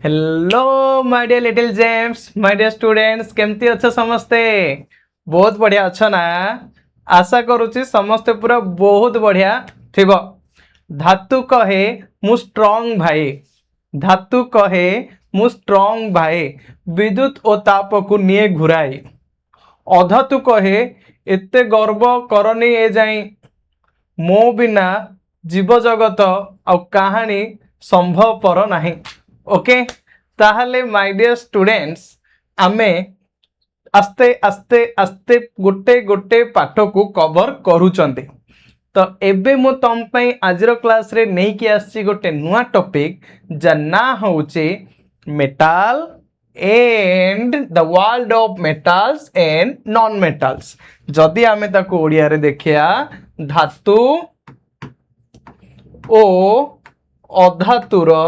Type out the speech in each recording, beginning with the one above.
Hello my dear little gems my dear students केमती अच्छे समस्ते बहुत बढ़िया अच्छा ना आशा करुच्ची समस्ते पूरा बहुत बढ़िया थिबो। धातु कहे मु स्ट्रॉन्ग भाई धातु कहे मु स्ट्रॉन्ग भाई विद्युत और ताप को निये घुराई अधातु कहे एते गर्व करनी ए जाई मो बिना जीव जगत आ कहानी संभवपर नहीं। ओके ताहले माय डियर स्टूडेंट्स आमे आस्ते आस्ते आस्ते गोटे गोटे पाठ को कवर करूचंती। तो एबे मु तुम पई आजर क्लास रे नहीं कि आसी गोटे नुआ टॉपिक जा ना होचे metal and the world of metals and non metals. जदि आमे ताको ओडिया रे देखिया धातु ओ अधातुर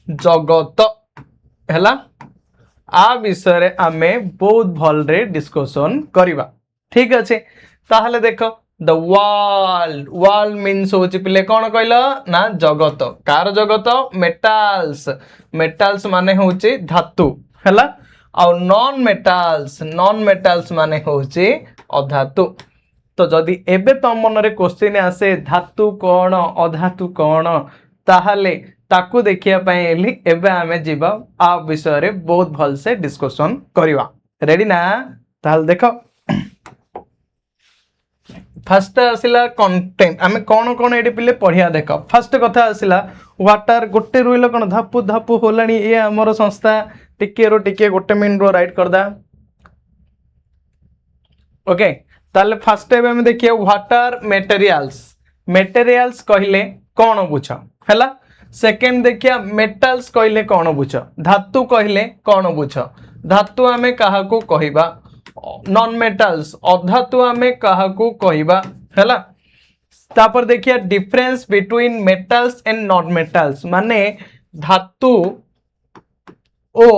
जगत हैला आ विषय रे आमे बहुत भल रे डिस्कशन करिबा। ठीक अच्छे ताहले देखो द वर्ल्ड वर्ल्ड मीन्स होची पिले कौन कहला ना जगत कार जगत मेटाल्स मेटाल्स माने होची धातु हैला और नॉन मेटाल्स माने होची अधातु। तो जदि एबे तम मन रे क्वेश्चन आसे धातु कौन अधातु कौन ताहले ताकू देखिया पाए एली एबे आमे जीवा आ विषय रे बहुत भल से डिस्कशन करिवा। रेडी ना ताहले देखो फर्स्ट आसिला कंटेंट आमे कौन कौन एडी पिले पढ़िया देखो। फर्स्ट कथा आसिला वाटर गोटे रुइल कौन धापु धापु होलानी ए हमर संस्था टिके रो टिके गोटे मिनिट रो राइट कर दा। ओके ताले फर्स्ट टाइम हम देखिए वाटर मटेरियल्स मटेरियल्स कहले कौन बुझ हैला। सेकेंड देखिया मेटाल्स कहले कौन बुझ धातु कहले कौन बुझ धातु आमे काहाकू कहिबा नॉन मेटाल्स अधातु आमे काहाकू कहिबा हैला। तापर देखिया डिफरेंस बिटवीन मेटाल्स एंड नॉन मेटाल्स माने धातु ओ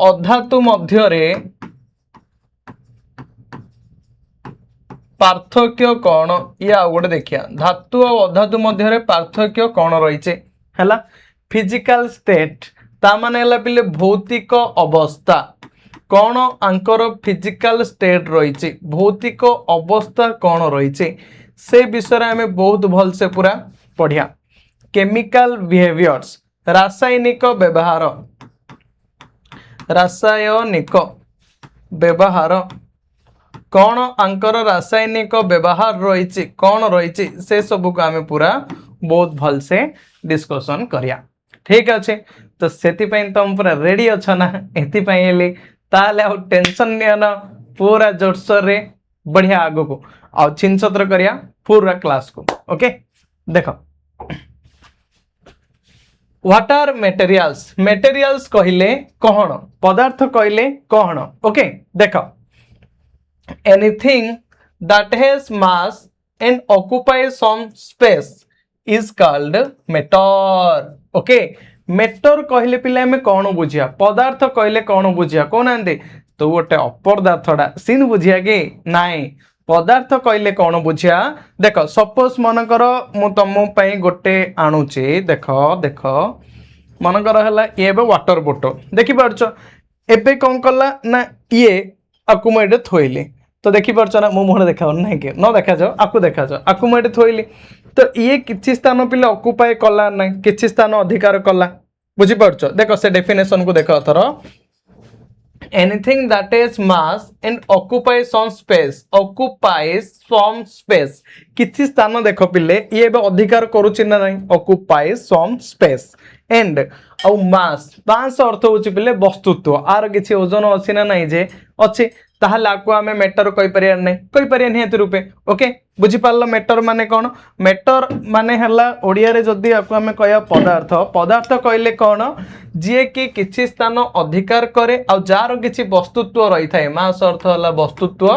अधातु मध्य रे पार्थक्य कौन या गोटे देखिया धातु और अधातु मध्य रे पार्थक्य कौन रही है। फिजिकल स्टेट ता माने हला पिले भौतिक अवस्था कौन आंकर फिजिकल स्टेट रही भौतिक अवस्था कौन रही से विषय में बहुत भल से पूरा पढ़िया। केमिकल बिहेवियर्स रासायनिक व्यवहार कौन आंकर रासायनिक व्यवहार रही कौन रही से सब को आमे पूरा बहुत भल से डिस्कशन करिया। ठीक अच्छे तो सेति पई तुम पूरा रेडी अच्छा ना एति पई एली ताले आ टेंशन नियना पूरा जोरसोर रे बढ़िया आगो को आ छिनछत्र करिया पूरा क्लास को। ओके देखो वाटर मटेरियल्स मटेरियल्स कहले कौन पदार्थ कहले कौन। ओके देखो anything that has mass and occupies some space is called matter। okay matter कहले पिले में कौन बुझिया पदार्थ कहले कौन बुझिया कौन आंदे तो गोटे अपदार्थटा सीन बुझिया के नाई पदार्थ कहले कौन बुझिया। देख सपोज मनकर मु तुम पई गोटे आणुचे देख देख मनकर हला ये वाटर बोतल देखि पारछ एबे कौन कला ना ये आकु मुझे थोइली तो देखी पार्छ ना मो मुहर देखा ना कि न देखा जाओ आकु देखा जाओ आकु मुझे थोइली तो ये किछि स्थान पिले ऑक्युपाई कला ना किछि स्थान अधिकार कला बुझी पार्छ। देखो से डेफिनेशन को देखो थरो anything that is mass and occupies some space किछि स्थान देखो पिले ये अधिकार करूछि ना नहीं ऑक्युपाइज सम स्पेस एंड औ मास मास अर्थ होछि पिले वस्तुत्व आर किछि ओजन अछि ना नहीं जे अछि ताहले आकु आमे मेटर कहि परिया नै कहि परिया निहति रूपे। ओके बुझी पारलो मेटर माने कोन मेटर माने हला ओडिया रे जदी आकु आमे कहया पदार्थ पदार्थ कहले कोन जे कि किछि स्थान अधिकार करे आ जार किछि वस्तुत्व रही थाए मास अर्थ हला वस्तुत्व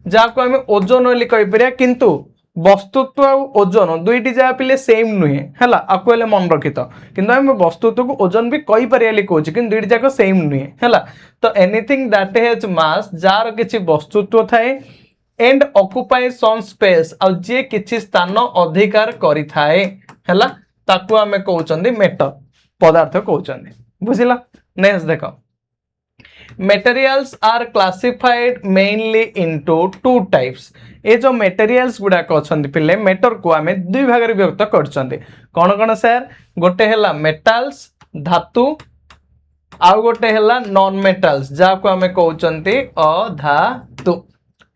जाको आमे ओजन ओली कहि परिया किंतु वस्तुत्व और ओजन दुईटी जहाँ पिले सेम नुहे है आपको मन रखित किंतु आम वस्तुत्व को ओजन भी कही पारे कौच कि दुईटी जाक सेम नुहे है। तो anything that has mass jar किसी वस्तुत्व थाए एंड ऑक्युपाई सम स्पेस आ जे किसी स्थान अधिकार करि थाए है ताकू आमे कहउचंदी मेटर पदार्थ कहउचंदी बुझिला। नेक्स्ट देखो materials are classified mainly into two types। ये जो materials गुड़ाक अच्छे पिले मेटर को आमे दुई भाग में विभक्त करछंदी कौन कौन सर गोटे हैला मेटाल्स धातु आउ गोटे हैला नॉन मेटाल्स जहाँ को आमे कहउचंती अधातु।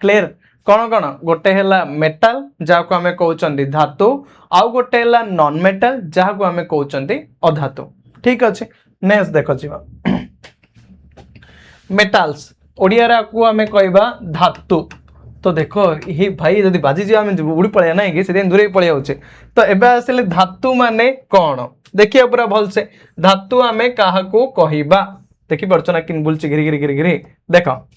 क्लियर कौन कौन गोटे हैला मेटाल जहाँ को आमे कहउचंती धातु आउ गोटे हैला नॉन मेटाल जहाँ को आमे कहउचंती अधातु। ठीक अच्छे नेक्स्ट देखो जीवा मेटाल्स ओडिया को आमे कहबा धातु। तो देखो ये भाई जदि बाजी जी आमे उड़ी पड़े ना कि से दूरे पड़े होचे तो एबे आसले धातु माने कौन देखिए पूरा भल से धातु आमे काहा को कहिबा देखि पड़छ ना किन बुलची गिरी गिरी गिरी गिरी देखो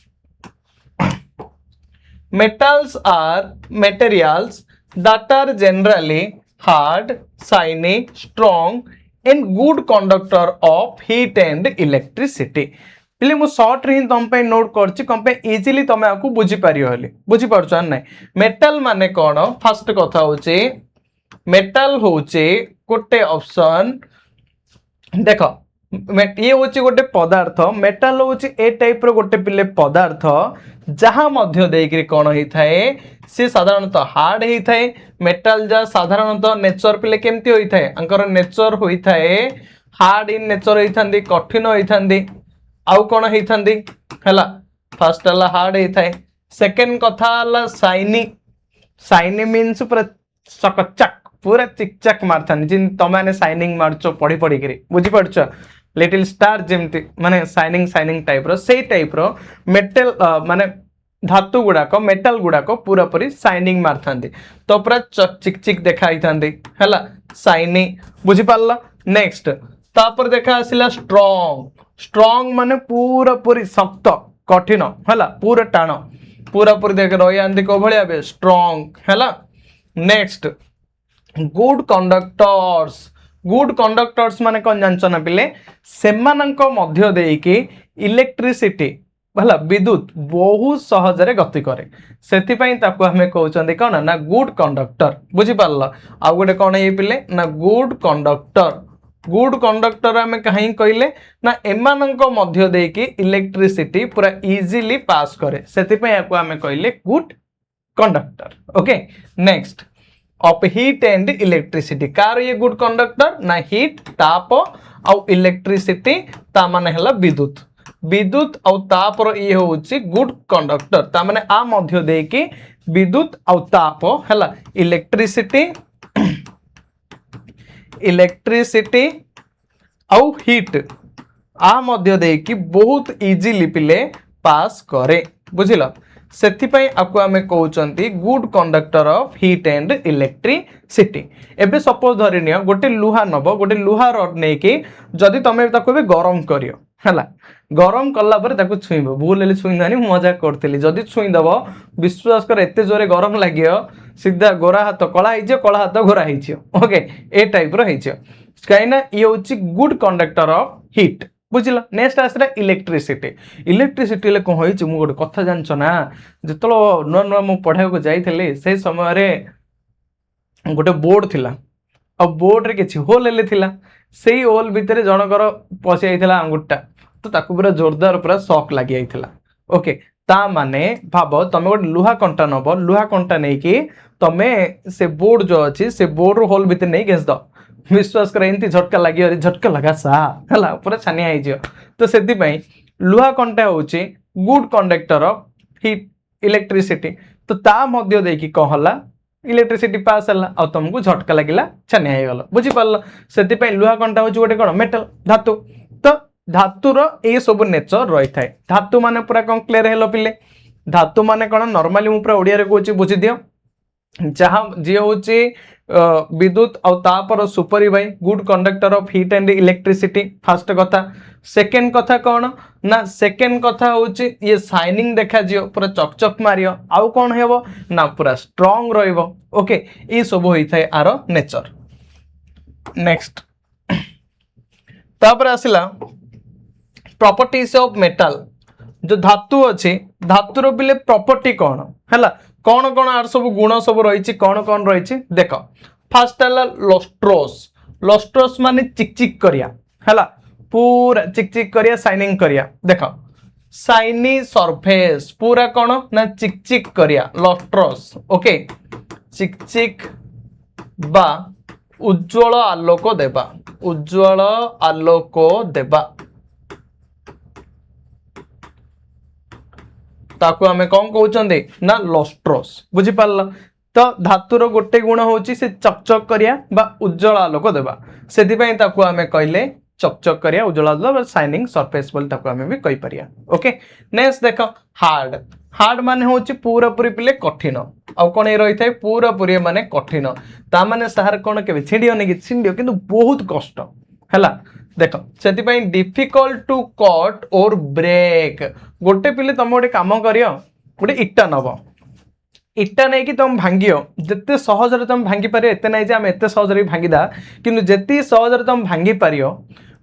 metals are materials that are generally hard shiny strong and good conductor of heat and electricity। पिले मु शॉर्ट रे तुम पे नोट करछि कम पे इजीली तुम आकु बुझी पारियो हली बुझी पारछ नै मेटल माने कोन फर्स्ट कथा होचे मेटल होचे गोटे ऑप्शन देखो ये होची गोटे पदार्थ मेटल होची ए टाइप रो गोटे पिले पदार्थ जहां मध्य देकरी कोन होई थाए से साधारणतः हार्ड होई थाए मेटल जा साधारणतः नेचर पिले केमती होई थाए अंकर नेचर होई थाए हार्ड इन नेचर होई थांदी कठिन होई थांदी आउ कौन होती है फर्स्ट है हार्ड होता है सेकेंड कथा है शाइनी शाइनी मीन्स पूरा चकचक पूरा चिकचक मारता जिन तुम शाइनिंग मार्च पढ़ी पढ़ी बुझीपार लिटिल स्टार जमती माने शाइनिंग शाइनिंग टाइप रो से टाइप रो मेटल माने धातु गुड़ाक मेटल गुड़ाक पूरा पूरी शाइनिंग मारता तो पूरा चिक चिक देखाई है शाइनी बुझीपार। नेक्स्ट तापर देखा आसला स्ट्रॉन्ग स्ट्रॉन्ग माने पूरा पूरी शक्त कठिन है पूरा टाण पूरा पूरी देख रही को भाया स्ट्रॉन्ग है। नेक्स्ट गुड कंडक्टर्स माने कौन जानछ ना पिले सेमानंक मध्य देकी इलेक्ट्रिसिटी भला विद्युत बहुत सहज रे गति करे सेति पई ताको हमें कहउचंदी कोन ना गुड कंडक्टर बुझी पारल आ गोटे कोन हे पिले ना गुड कंडक्टर आमे कहीं कहले ना एमानंक मध्य देकी इलेक्ट्रिसिटी पूरा इजीली पास करे सेति पई याको आमे कहले good conductor. Okay next of heat and electricity car ये गुड कंडक्टर ना हीट ताप आउ इलेक्ट्रिसिटी ता माने हला विद्युत विद्युत आउ ताप रो ये होची गुड कंडक्टर ता माने आ मध्य देकी विद्युत आउ ताप हला इलेक्ट्रिसिटी आउ हीट आ मध्य देकी बहुत इजीली पिले पास करे बुझिल सेति पई आपको आमे कहउचंती good conductor of heat and electricity. एबे सपोज धरिनियो गोटे लुहा नबो गोटे लुहा रड नेकी जदी तमे ताको बे गरम करियो हला गरम कला पर ताको छुइबो भूल ले छुइनानी मजाक करतली जदी छुइ दबो विश्वास कर एते जोरे गरम लागियो सीधा गोरा हाथ कला हिजियो कला हाथ गोरा हिजियो। ओके ए टाइप रो हिजियो काइना ये होची गुड कंडक्टर ऑफ हीट बुझिला। नेक्स्ट आसला इलेक्ट्रिसिटी ले कोन होइछ मु गोटे कथा जानछ ना जतलो नो नो मु पढाय को जाइथले से समय रे गोटे बोर्ड थिला आ बोर्ड रे किछि होल ले थिला सेही होल भितरे जनकर पसि आइथिला अंगुठा तो ताकू पूरा जोरदार पूरा शॉक लागि आइथिला। ओके ता माने भाबो तमे गोटे लुहा कंटा नबो लुहा कंटा नै कि तमे से बोर्ड जो अछि से बोर्ड रो होल भितर नै घेस दो विश्वास कर एंती झटका लागि अरे झटका लगा सा हला पूरा छानिया आइ जियो तो सेति पई लुहा कंटा होची good conductor of heat electricity तो ता मध्य देकी कहला इलेक्ट्रिसिटी पास हला आ तुमको झटका लागिला छानिया आइ गलो बुझी पारल सेति पई लुहा कंटा होची गोटे कोन मेटल धातु तो धातुर ए सब नेचर रही थाए धातु माने पूरा कौन क्लियर हेलो पिले धातु माने कौन नॉर्मली मु पूरा ओडिया रे कहूची बुझी दियो जहां जे होची विद्युत और तापर सुपरी भाई good conductor of heat and electricity first कथा। सेकेंड कथा कौन ना सेकेंड कथा होची ये शाइनिंग देखा जियो पूरा चकचक मारियो आउ कौन हेबो ना पूरा स्ट्रांग रहइबो। ओके ई सब होई थाए आरो नेचर। नेक्स्ट तापर आसिला प्रॉपर्टीज ऑफ मेटल जो धातु अच्छी धातुर बिले प्रॉपर्टी कौन है कौन कौन आर सब गुण सब रही कौन कौन रही देख फास्ट है लस्ट्रोस लस्ट्रस माने चिकचिक करिया हला पूरा चिकचिक करिया शाइनिंग करिया देख शाइनी सरफेस पूरा कौन ना चिकचिक करिया लस्ट्रस ओके चिकचिक बा उज्जवल आलोक देबा उज्जवल आलोक देबा ताकू आमे कौन कहउचंदे ना लस्ट्रस बुझी पारला तो धातुर गोटे गुण होची से चकचक करिया बा उज्जवल आलोक देबा सेति पई ताकू आमे कहले चकचक करिया उज्जवल आलोक शाइनिंग सरफेस बोल ताकू आमे भी कहि परिया ओके नेक्स्ट देखो हार्ड हार्ड माने होची पूरा पूरी पिले कठिन आ कोन ए रही थाए पूरा पूरी माने कठिन ता माने सहार कोन केबे छिंडियो नै कि छिंडियो किंतु बहुत कष्ट हला देखो सेति पई डिफिकल्ट टू कट और ब्रेक गोटे पिले तुम गोटे काम करियो गोटे इट्टा नब इट्टा नहीं कि तुम भांगियो जिते सहज तुम भांगी पार एते नहीं आम एत सहज भांगीदा कि जिते सहज तुम भांगी पार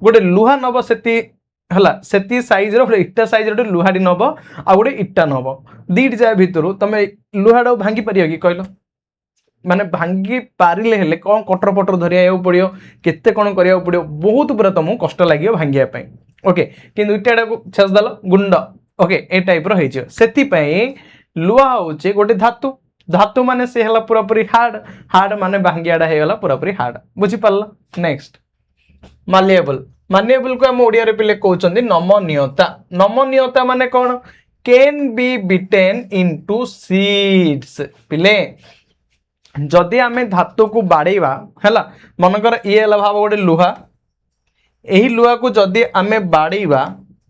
गोटे लुहा नब से साइज रो इट्टा साइज रो लुहाटी नब आ गोटे इट्टा नब दीट जाए भितर तुम लुहाटा भांगी पार कि कहल माने भांगी पारिले हेले कौन कटर पटर धरिया पड़ो केते कौन करिया पड़ो बहुत पूरा तुमको कष्ट लगे भांगिया ओके किंतु इट्टाटा को छेसदेल गुंड ओके ए टाइप रो होइछ सेति पई लुहा होचे गोटे धातु धातु माने से हला पूरा पूरी हार्ड हार्ड माने भांगियाडा हे गला पूरा पूरी हार्ड बुझी पारला नेक्स्ट मालिएबल मालिएबल को हम ओडिया रे पिले कहउचंदी नमनीयता माने कोन can be beaten into sheets पिले जदि आमे धातु को बाड़ेबा हला मनकर ये हला भाव गोटे लुहा एही लुहा को जदि आमे बाड़ेबा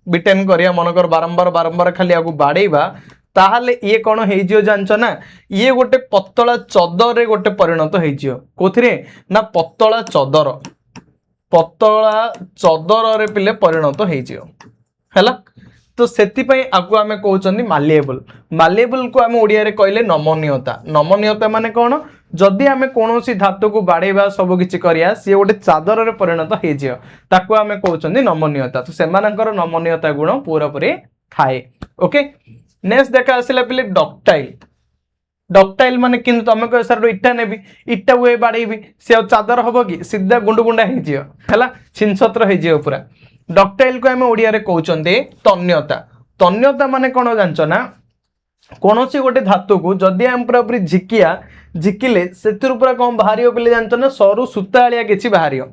बिटेन करिया मनकर बारंबार बारंबार खाली आगु बाड़ेबा ताहले ये कौन हो जानच ना ये गोटे पतला चदर रे गोटे परिणत हो कोथिरे ना पतला चदर रे पिले परिणत हो तो सेति पई आगु आमे कहउचंदी मालिएबल मालिएबल को आमे ओडिया रे कहले नमनीयता माने कौन जदि आमे कोनोसी धातु को बाड़ेबा सब किछि करिया से गोटे चादर रे परिणत हो ताकू आमे कहउचंदी नमनीयता तो सेमानकर नमनीयता गुण पूरा पूरी थाए ओके नेक्स्ट देखा आसिला पिले डक्टाइल माने किंतु तुम कह सर इट्टा नेबी इट्टा हुए बाड़ेबी से चादर हम कि सीधा गुंडु गुंडा है छिनछत्र हो पूरा डक्टाइल को आम ओडिया रे कहउचंदे तन्यता माने कौन जानच ना कौन सी गोटे धातु को जदि आम पूरा पूरी झिकिले से पूरा कौन बाहर पिले जानच ना सरू सूतालिया किछि बाहर है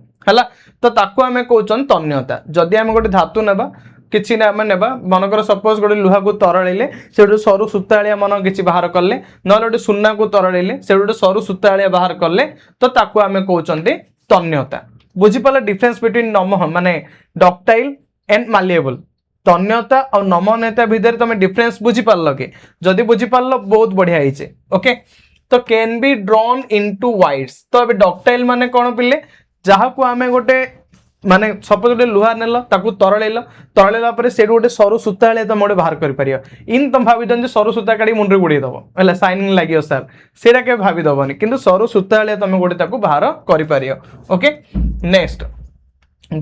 तो ताकू आम कहउचन तन्यता जदि आम गोटे धातु नेबा किसी ना आम नेबा मनकर सपोज गोटे लुहा को तरड़े से गोटे सरू सूतालिया मन किसी बाहर कले ना गोटे सुना को तरड़े से गोटे सरू सूतालिया बाहर कले तो ताकू आम कहउचंदे तन्यता बुझीपाल डिफरेंस बिटवीन नम माने डक्टाइल एंड मालिएबल तन्यता और नमनीयता भितर तुम डिफरेंस बुझीपाल के जदि बुझीपाल बहुत बढ़िया है ओके तो can be drawn into wides तो अबे डक्टाइल माने कौन पिले जहाँ को आम गोटे माने सपोज गोटे लुहा नेल ताकू तरळेला परे से गोटे सरू सूता तुम गोटे बाहर कर इन तुम भाई सरू सूता काढ़ी मुंडे गुड़े दब है शाइनिंग लगे सार सेटा के भादबनी कि सरू सूता तुम गोटे बाहर कर okay next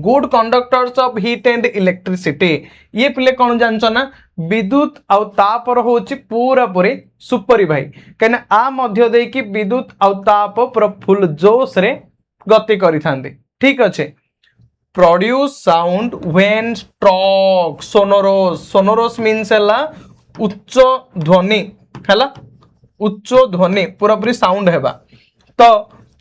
good conductors of heat and electricity ये पिले कौन जानच ना विद्युत आउ तापर होची पूरा पूरी सुपरी भाई कहीं आ मध्य दे कि विद्युत आउ ताप पूरा फुल जोश रे गति करिथांदे ठीक अच्छे produce sound when stroke sonorous means है उच्च ध्वनि है उच्च ध्वनि पूरा पूरी साउंड है तो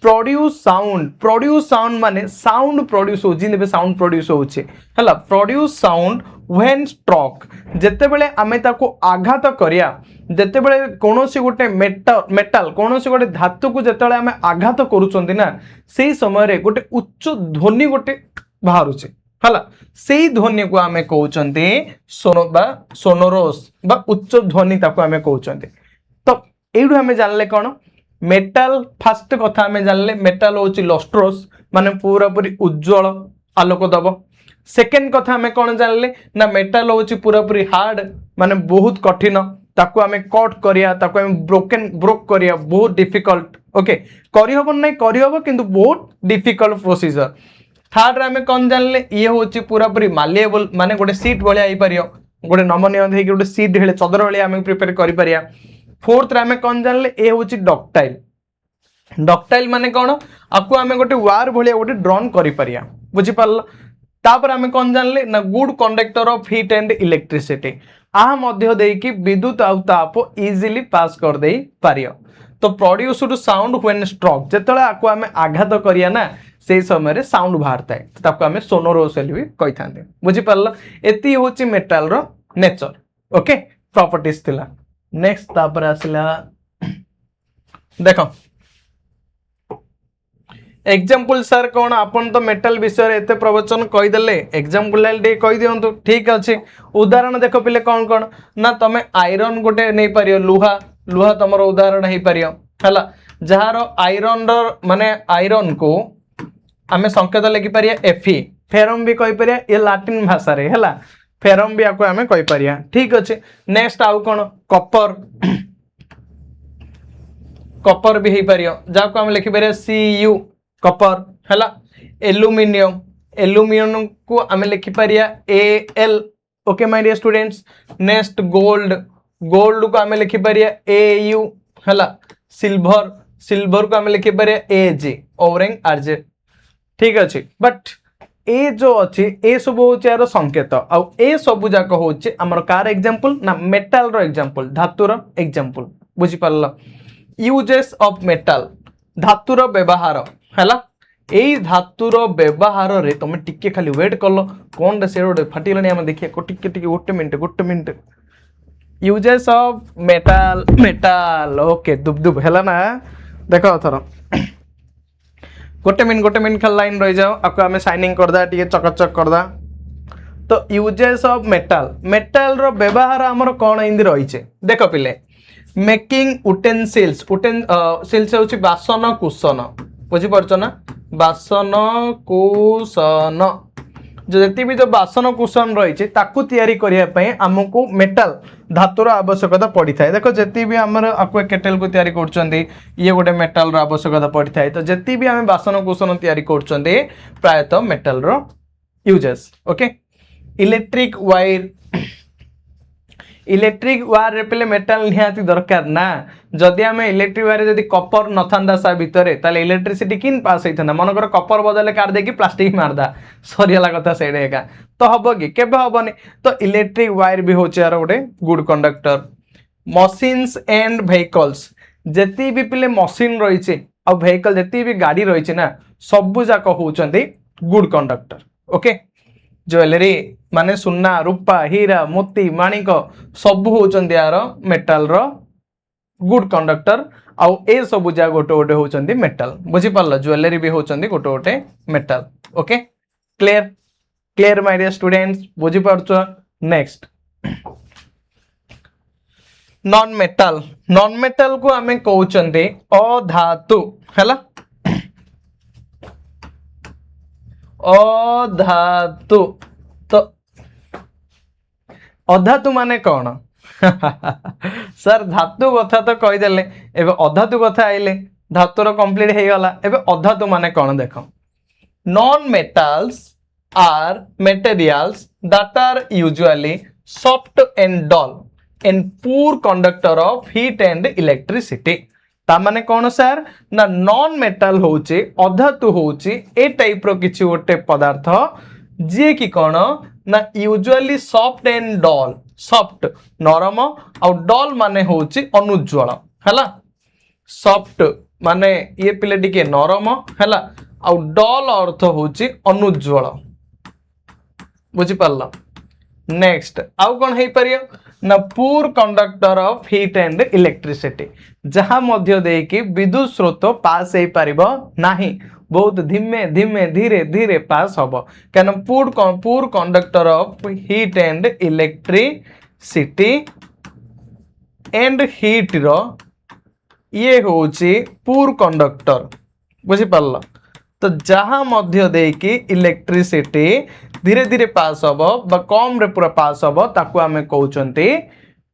प्रोड्यूस साउंड माने साउंड प्रोड्यूस हो जिन साउंड प्रोड्यूस होचे हला प्रोड्यूस साउंड व्हेन स्ट्रोक जेते बेले आमे ताको आघात करिया जेते बेले कोनोसी गोटे मेटल कोनोसी गोटे धातु को जेते बेले आमे आघात करूचंदी ना सेही समय रे गोटे उच्च ध्वनि गोटे बाहरुचे हला सेही ध्वनि को आमे कहउचंदी सोनोरोस बा उच्च ध्वनि ताको आमे कहउचंदी तो एडु आमे जानले कोन मेटल फास्ट कथा आमे जानले मेटल होची लस्ट्रोस माने पूरा पूरी उज्जवल आलोक दब सेकेंड कथा आमे कोन जानले ना मेटल होची पूरा पूरी हार्ड माने बहुत कठिन ताको आमे कट करिया ताको आमे ब्रोक करिया बहुत डिफिकल्ट ओके करि हबो नै करि हबो किंतु बहुत डिफिकल्ट प्रोसीजर थर्ड रे आमे कोन जानले ये होची पूरा पूरी मालिएबल माने गोटे सीट भलिया आइ परियो गोटे नमनीय हे गोटे सीट हेले चदर भलिया आमे प्रिपेयर करि परिया फोर्थ रे आमे कोन जानले ए होची डक्टाइल डक्टाइल माने कौन आपको आम गोटे वार भाया गोटे ड्रन कर बुझीपार तापर आम कौन जानले ना good conductor of heat and electricity आ मध्य देकी विद्युत आउ ताप इजिली पास कर दे पारियो तो प्रोड्यूस्ड साउंड व्हेन स्ट्रोक जेतले आको आम आघात करिया ना से समय साउंड बाहर थाए ताको आम सोनोर सेल भी कहि थांते बुझी पारल एती होची मेटल रो नेचर ओके प्रॉपर्टीज थिला नेक्स्ट तापर आसला देखो एग्जांपल सर कौन आपन तो मेटल विषय एते प्रवचन कहीदेले एग्जांपल कही दिंतु ठीक अच्छे उदाहरण देख पिले कौन कौन ना तमें आयरन गोटे नहीं पार लुहा लुहा तुम उदाहरण हो पार है जार आयरन माने आयरन को आम संकेत लिखिपर एफी फेरम भी कहीपर ये लाटिन भाषा रे है फेरम भी आपको आम कहीपर ठीक अच्छे नेक्स्ट आउ कौन कपर कपर भी हो पार जहाँ को आम लिखिपर CU कपर है एल्युमिनियम एल्युमिनियम को आम लिखिपर AL okay my dear students next gold gold को आम लिखिपर AU है सिल्वर सिल्वर को आम लिखिपर AG ओवरिंग RJ ठीक अच्छे बट ए जो अच्छी ए सब हूँ यार संकेत आउ ए सब जाक हूँ आमर कार एग्जांपल ना मेटाल रो एग्जांपल धातुर एग्जांपल बुझीपार यूजेस ऑफ मेटाल धातुर व्यवहार है धातुर व्यवहार रे तुम टिके खाली वेट कल कौन से गोटे फाटिलानी आम देखिए गोटे minute uses of metal metal okay दुबदुब है ना देख थर गोटे मिनट खाली लाइन रही जाओ आपको आम साइनिंग करदा टे चकचक करदा तो यूजेस ऑफ मेटाल मेटाल रो व्यवहार आमर कौन इंदी रही देख पिले मेकिंग उटेनसिल्स उटेनसिल्स होची बासन कुशन बुझीपार ना बासन कुशन जो जी भी जो बासन कुशन रही ताकू तैयारी करने आमको मेटाल धातुर आवश्यकता पड़ी था देखो जी भी आम आपको केटेल को तैयारी कर ये गोटे मेटाल आवश्यकता पड़ी था तो जी भी आम बासन कुशन तैयारी कर प्रायतः मेटाल रो uses okay electric wire electric wire रे पे मेटाल निहाती दरकार ना जदि आम इलेक्ट्रिक वायर जदि कपर न था सा भितर ताले इलेक्ट्रिसिटी किन पास होता मनकर कपर बदले काट देकी प्लास्टिक मारदा सरीगला कथा से तो हम कि केबे हेनी तो इलेक्ट्रिक वायर भी होचे यार गोटे good conductor machines and vehicles जी भी पिले मशीन रही आ व्हीकल जी भी गाड़ी रही ना सबू जाक होती गुड कंडक्टर ओके ज्वेलरी माने सुना रूपा हीरा मोती माणिक सब होचंदी यार मेटाल रो गुड कंडक्टर आउ ए सब जा गोटे गोटे होचंदी मेटाल बुझी पारल ज्वेलरी भी होचंदी गोटे गोटे metal okay clear clear my dear students बुझी पारछो नेक्स्ट नॉन मेटाल को आमे कहउचंदी अधातु हैला अधातु तो अधातु माने कौन सर धातु कथा तो कहीदेले एबे अधातु कथा आइले धातुर कंप्लीट हो गला एबे अधातु माने कौन देख non metals are materials that are usually soft and dull and poor conductor of heat and electricity तामाने कौन सर ना नॉन मेटाल होचे अधातु होचे ए टाइप रो किछि गोटे पदार्थ जे कि कौन ना usually soft and dull soft नरम और डल माने होची अनुज्वल हैला सॉफ्ट माने ये पिले टिके नरम हैला और डल अर्थ होची अनुज्वल बुझी पारला नेक्स्ट आउ कौन है परियो ना poor conductor of heat and electricity जहां मध्य देकी विद्युत स्रोत पास हो पारिबो नाही बहुत धीमे धीमे धीरे धीरे पास होबो कैन poor conductor of heat and electricity and heat रो ये होची पुअर कंडक्टर बुझी पारला तो जहां मध्य देकी इलेक्ट्रिसिटी धीरे धीरे पास होबो बा कम रे पूरा पास होबो ताकू आमे कहउचंती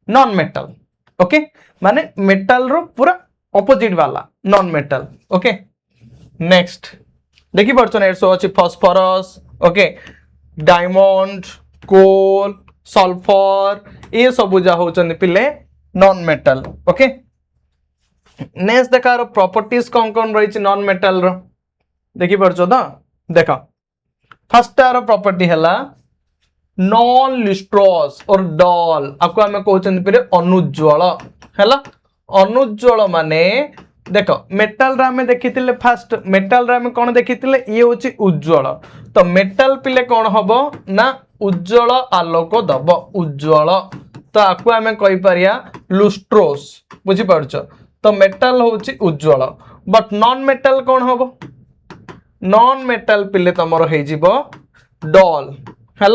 नॉन मेटल ओके माने मेटल रो पूरा ऑपोजिट वाला नॉन मेटल ओके नेक्स्ट देखि परछन एसो अछि फास्फोरस ओके डायमंड कोल सल्फर ये सब जा होचंती पिले नॉन मेटल ओके नेक्स्ट देखा प्रॉपर्टीज कौन रही नॉन मेटल रो देखि पारछ तो देख फर्स्ट तार प्रॉपर्टी हैला नॉन लिस्ट्रस और डल आपको आम कहते अनुज्वल हैला अनुज्वल माने देख मेटाल आम देखी फास्ट मेटाल आम कौन देखी ये हूँ उज्ज्वल तो मेटाल पिले कौन हम ना उज्ज्वल आलोक दब उज्ज्वल तो आपको आम कहीपर लुस्ट्रोस बुझीपार तो मेटाल हूँ उज्ज्वल बट नॉन मेटाल कौन हम नॉन मेटाल पिले तुम डल है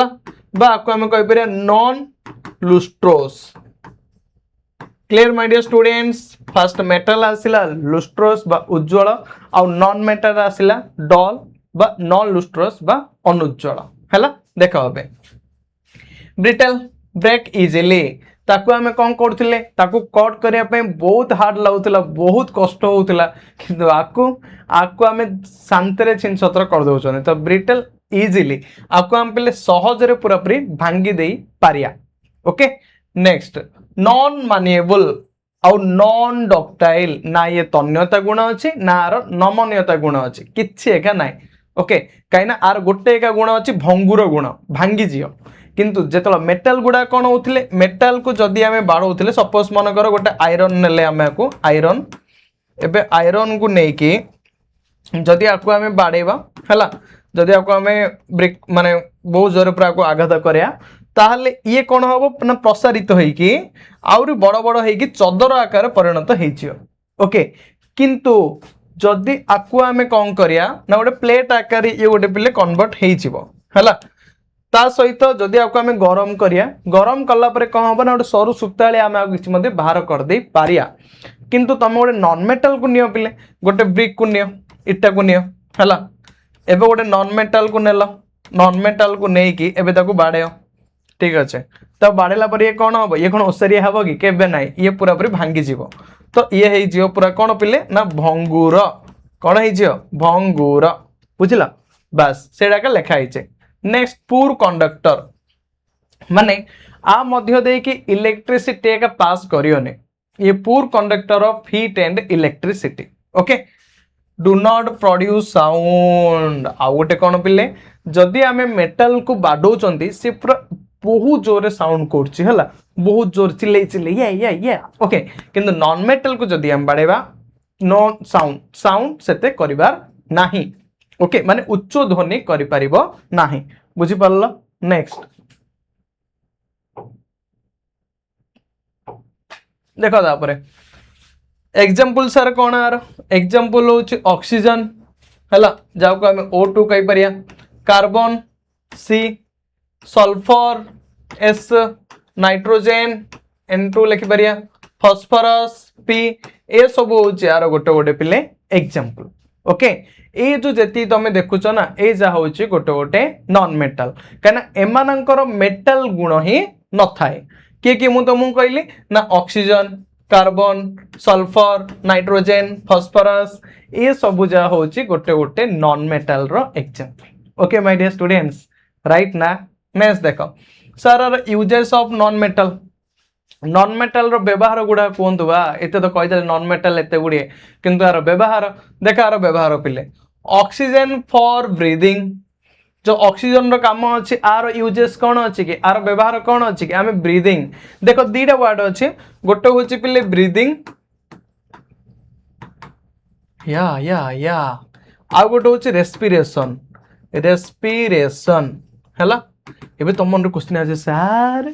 आपको आम कहीपर non lustrous clear my dear students first metal आसिला लुस्ट्रोस बा उज्ज्वल आउ नॉन मेटल आसिला डल बा नॉन लुस्ट्रोस बा अनुज्वल हैला देखो अबे ब्रिटल ब्रेक इजीली ताकू आमे कोन करथिले ताकू कट करिया पे बहुत हार्ड लागुतला बहुत कष्ट होउतला किंतु आकू आमे शांतरे छिन छत्र कर दोछन तो ब्रिटल इजीली आकू आम पले सहज रे पूरा पूरी भांगी देई पारिया ओके नेक्स्ट नॉन मानिएबल आउ नॉन डक्टाइल ना ये तन्यता गुण अच्छी ना आर नमनीयता गुण अच्छी किछि एका नाइ ओके कहीं आर गोटे एका गुण अच्छी भंगुर गुण भांगी जियो किंतु जेतला मेटल गुडा कौन होउथिले मेटल को जदि आमे बाड़ौथिले सपोज मन कर गोटे आयरन नेले आमे को आयरन एबे आयरन को नेकी जदि आकु आमे बाड़ेबा हैला जदि आकु आमे ब्रेक माने बहुत जोर पर आकु आघात करया ताहले ये कौन हम ना प्रसारित होइकी आउरी बड़ बड़ होइकी चदर आकार परिणत होइछियो ओके किंतु जदि आकु आमे कौन करिया ना गोटे प्लेट आकार ये गोटे पिले कन्वर्ट होइछिबो हैला ता सहित जदि आकु आमे गरम करिया गरम कला परे कौन हम ना गोटे सरू सुताले आमे आ किछि मध्ये बाहर कर दे पारिया किंतु तुम गोटे नॉन मेटल को नियो पिले गोटे ब्रिक को नियो इटा को नियो हैला एबे गोटे नॉन मेटल को नेलो नॉन मेटल को नेकी एबे ताकू बाडेयो ठीक अच्छे तो बाड़ेला पर ये कौन हम ये कौन ओसारिया हम कि केबे नाइ ये पूरा पूरी भांगी जीव तो ये है जीव पूरा कौन पिले ना भंगुर कौन है जीव भंगुर बुझला बस सेडाका लेखा है नेक्स्ट पूर कंडक्टर माने आ मध्य दे कि इलेक्ट्रिसिटी का पास करियोने ये poor conductor of heat and electricity okay do not produce sound आ गोटे कौन पिले जदि आमे मेटल को बाडौचंती से पूरा बहुत जोर साउंड करछि हला बहुत जोर चिल्ले चिल्ले ये ओके किंतु नॉन मेटल को जदि हम बाड़ेबा नो साउंड सेते करिबार नाही ओके माने उच्च ध्वनि करि परिबो नाही बुझि परलो नेक्स्ट देखो तापरे एग्जांपल सर कोन आर एग्जांपल होछि ऑक्सीजन हला जाउ को हम O2 कहि परिया carbon C sulphur S nitrogen N2 लिखि परिया फास्फोरस P ए सब होछि यार गोटे गोटे पिले एग्जांपल ओके ए जो जेती तमे देखुछ ना ए जा होछि गोटे गोटे नॉन मेटल काना एमानंकर मेटल गुण ही न थाए कि मु तुमको कहली ना oxygen carbon sulphur nitrogen phosphorus ए सब जा होछि गोटे गोटे नॉन मेटल रो example okay my dear students right ना नेक्स्ट देखो sir uses of non metal रो व्यवहार गुड़ा कहतु बा एते तो कही नॉन मेटल एते गुड़े किंतु यार व्यवहार देखा यार व्यवहार पिले ऑक्सीजन फॉर ब्रीदिंग जो ऑक्सीजन रो काम अछि आर यूजेस कौन अछि कि आर व्यवहार कौन अछि कि आमे ब्रीदिंग देखो दीटा वर्ड अछि गोटे होछि पिले ब्रीदिंग या आ गोटे होछि रेस्पिरेशन हैला एबे तुम मन क्वेश्चन आछे sir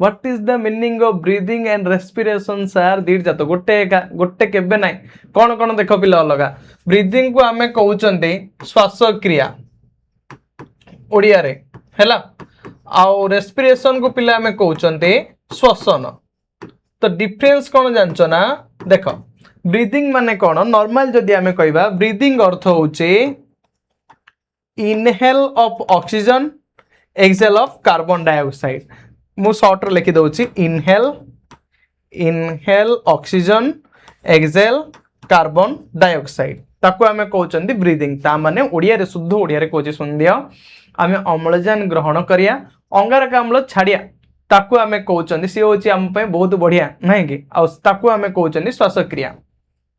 what is the meaning of breathing and respiration sir दीट जात गोटे केबे नाइ कौन कौन देख पिला अलगा ब्रीदिंग को आमे कहउचंती श्वास क्रिया ओडिया रे हैला आउ रेस्पिरेशन को पिला आमे कहउचंती श्वसन तो डिफरेंस कौन जानचो ना देखो ब्रीदिंग माने कौन नॉर्मल जदि आमे कहबा ब्रीदिंग अर्थ होचे inhale of oxygen exhale of carbon dioxide मु शॉर्ट लिखि दउची inhale oxygen exhale carbon dioxide ताको आमे कहउचंदी ब्रीदिंग ता माने ओडिया रे शुद्ध ओडिया रे कहउची सुन दियो आमे अम्लजान ग्रहण करिया अंगारकाम्ल छाड़िया ताको आमे कहउचंदी से होची हम पे बहुत बढ़िया नाही कि आ ताको आमे कहउचंदी श्वास क्रिया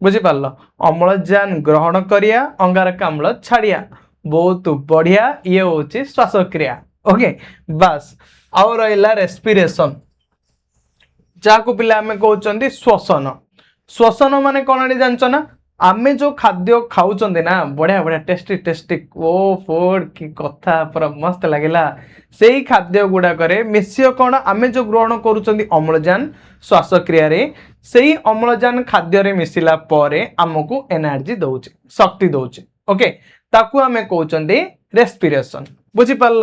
बुझिपार अम्लजान ग्रहण करिया अंगारकाम्ल छाड़िया बहुत बढ़िया ये होची श्वासक्रिया ओके बस आउ रहा रेस्पिरेशन जहाँ पिला आम कहते श्वसन श्वसन माने कौन जानच ना आमे जो खाद्य खाऊं ना बढ़िया बढ़िया टेस्टी टेस्टी ओ फूड की कथा पूरा मस्त लगिला से ही खाद्य गुड़ाक मिश्र कौन आमे जो ग्रहण करुँच अम्लजान श्वासक्रिया से ही अम्लजान खाद्य मिसिला परे आमको एनर्जी दौचे शक्ति दौचे ओके ताकू आमे कहते रेस्पिरेशन बुझीपार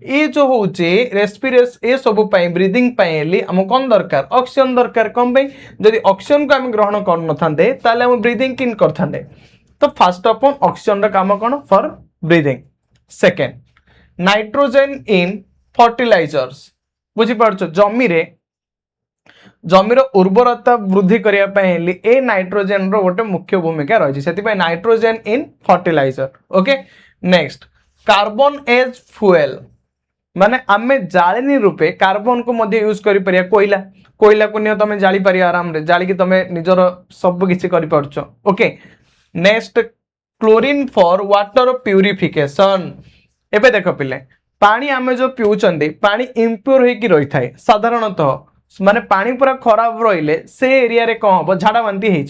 ये जो हूँ रेस्पिरेशन ये सब ब्रीदिंग आम कौन दरकार ऑक्सीजन दरकार कम जदि ऑक्सीजन को आम ग्रहण कर ब्रीदिंग किन करते तो फास्ट ऑफ ऑल ऑक्सीजन काम कौन for breathing second nitrogen in fertilisers बुझीपार जमीर उर्वरता वृद्धि करने ए नाइट्रोजेन रो गोटे मुख्य भूमिका रही है nitrogen in fertiliser okay next carbon as fuel माने आमे जालिनी रूपे कार्बन को मध्य यूज करि परिया कोयला कोयला को नियो तमे जाली परिया आराम रे जाली की तमे निजर सब किछि करि परछो okay next chlorine for water purification एबे देखो पिले पानी आमे जो पिउचंदी पानी इम्प्योर होई की रही थाए साधारणतः माने पानी पूरा खराब रहिले से एरिया रे कौन हम झाड़ा बांती है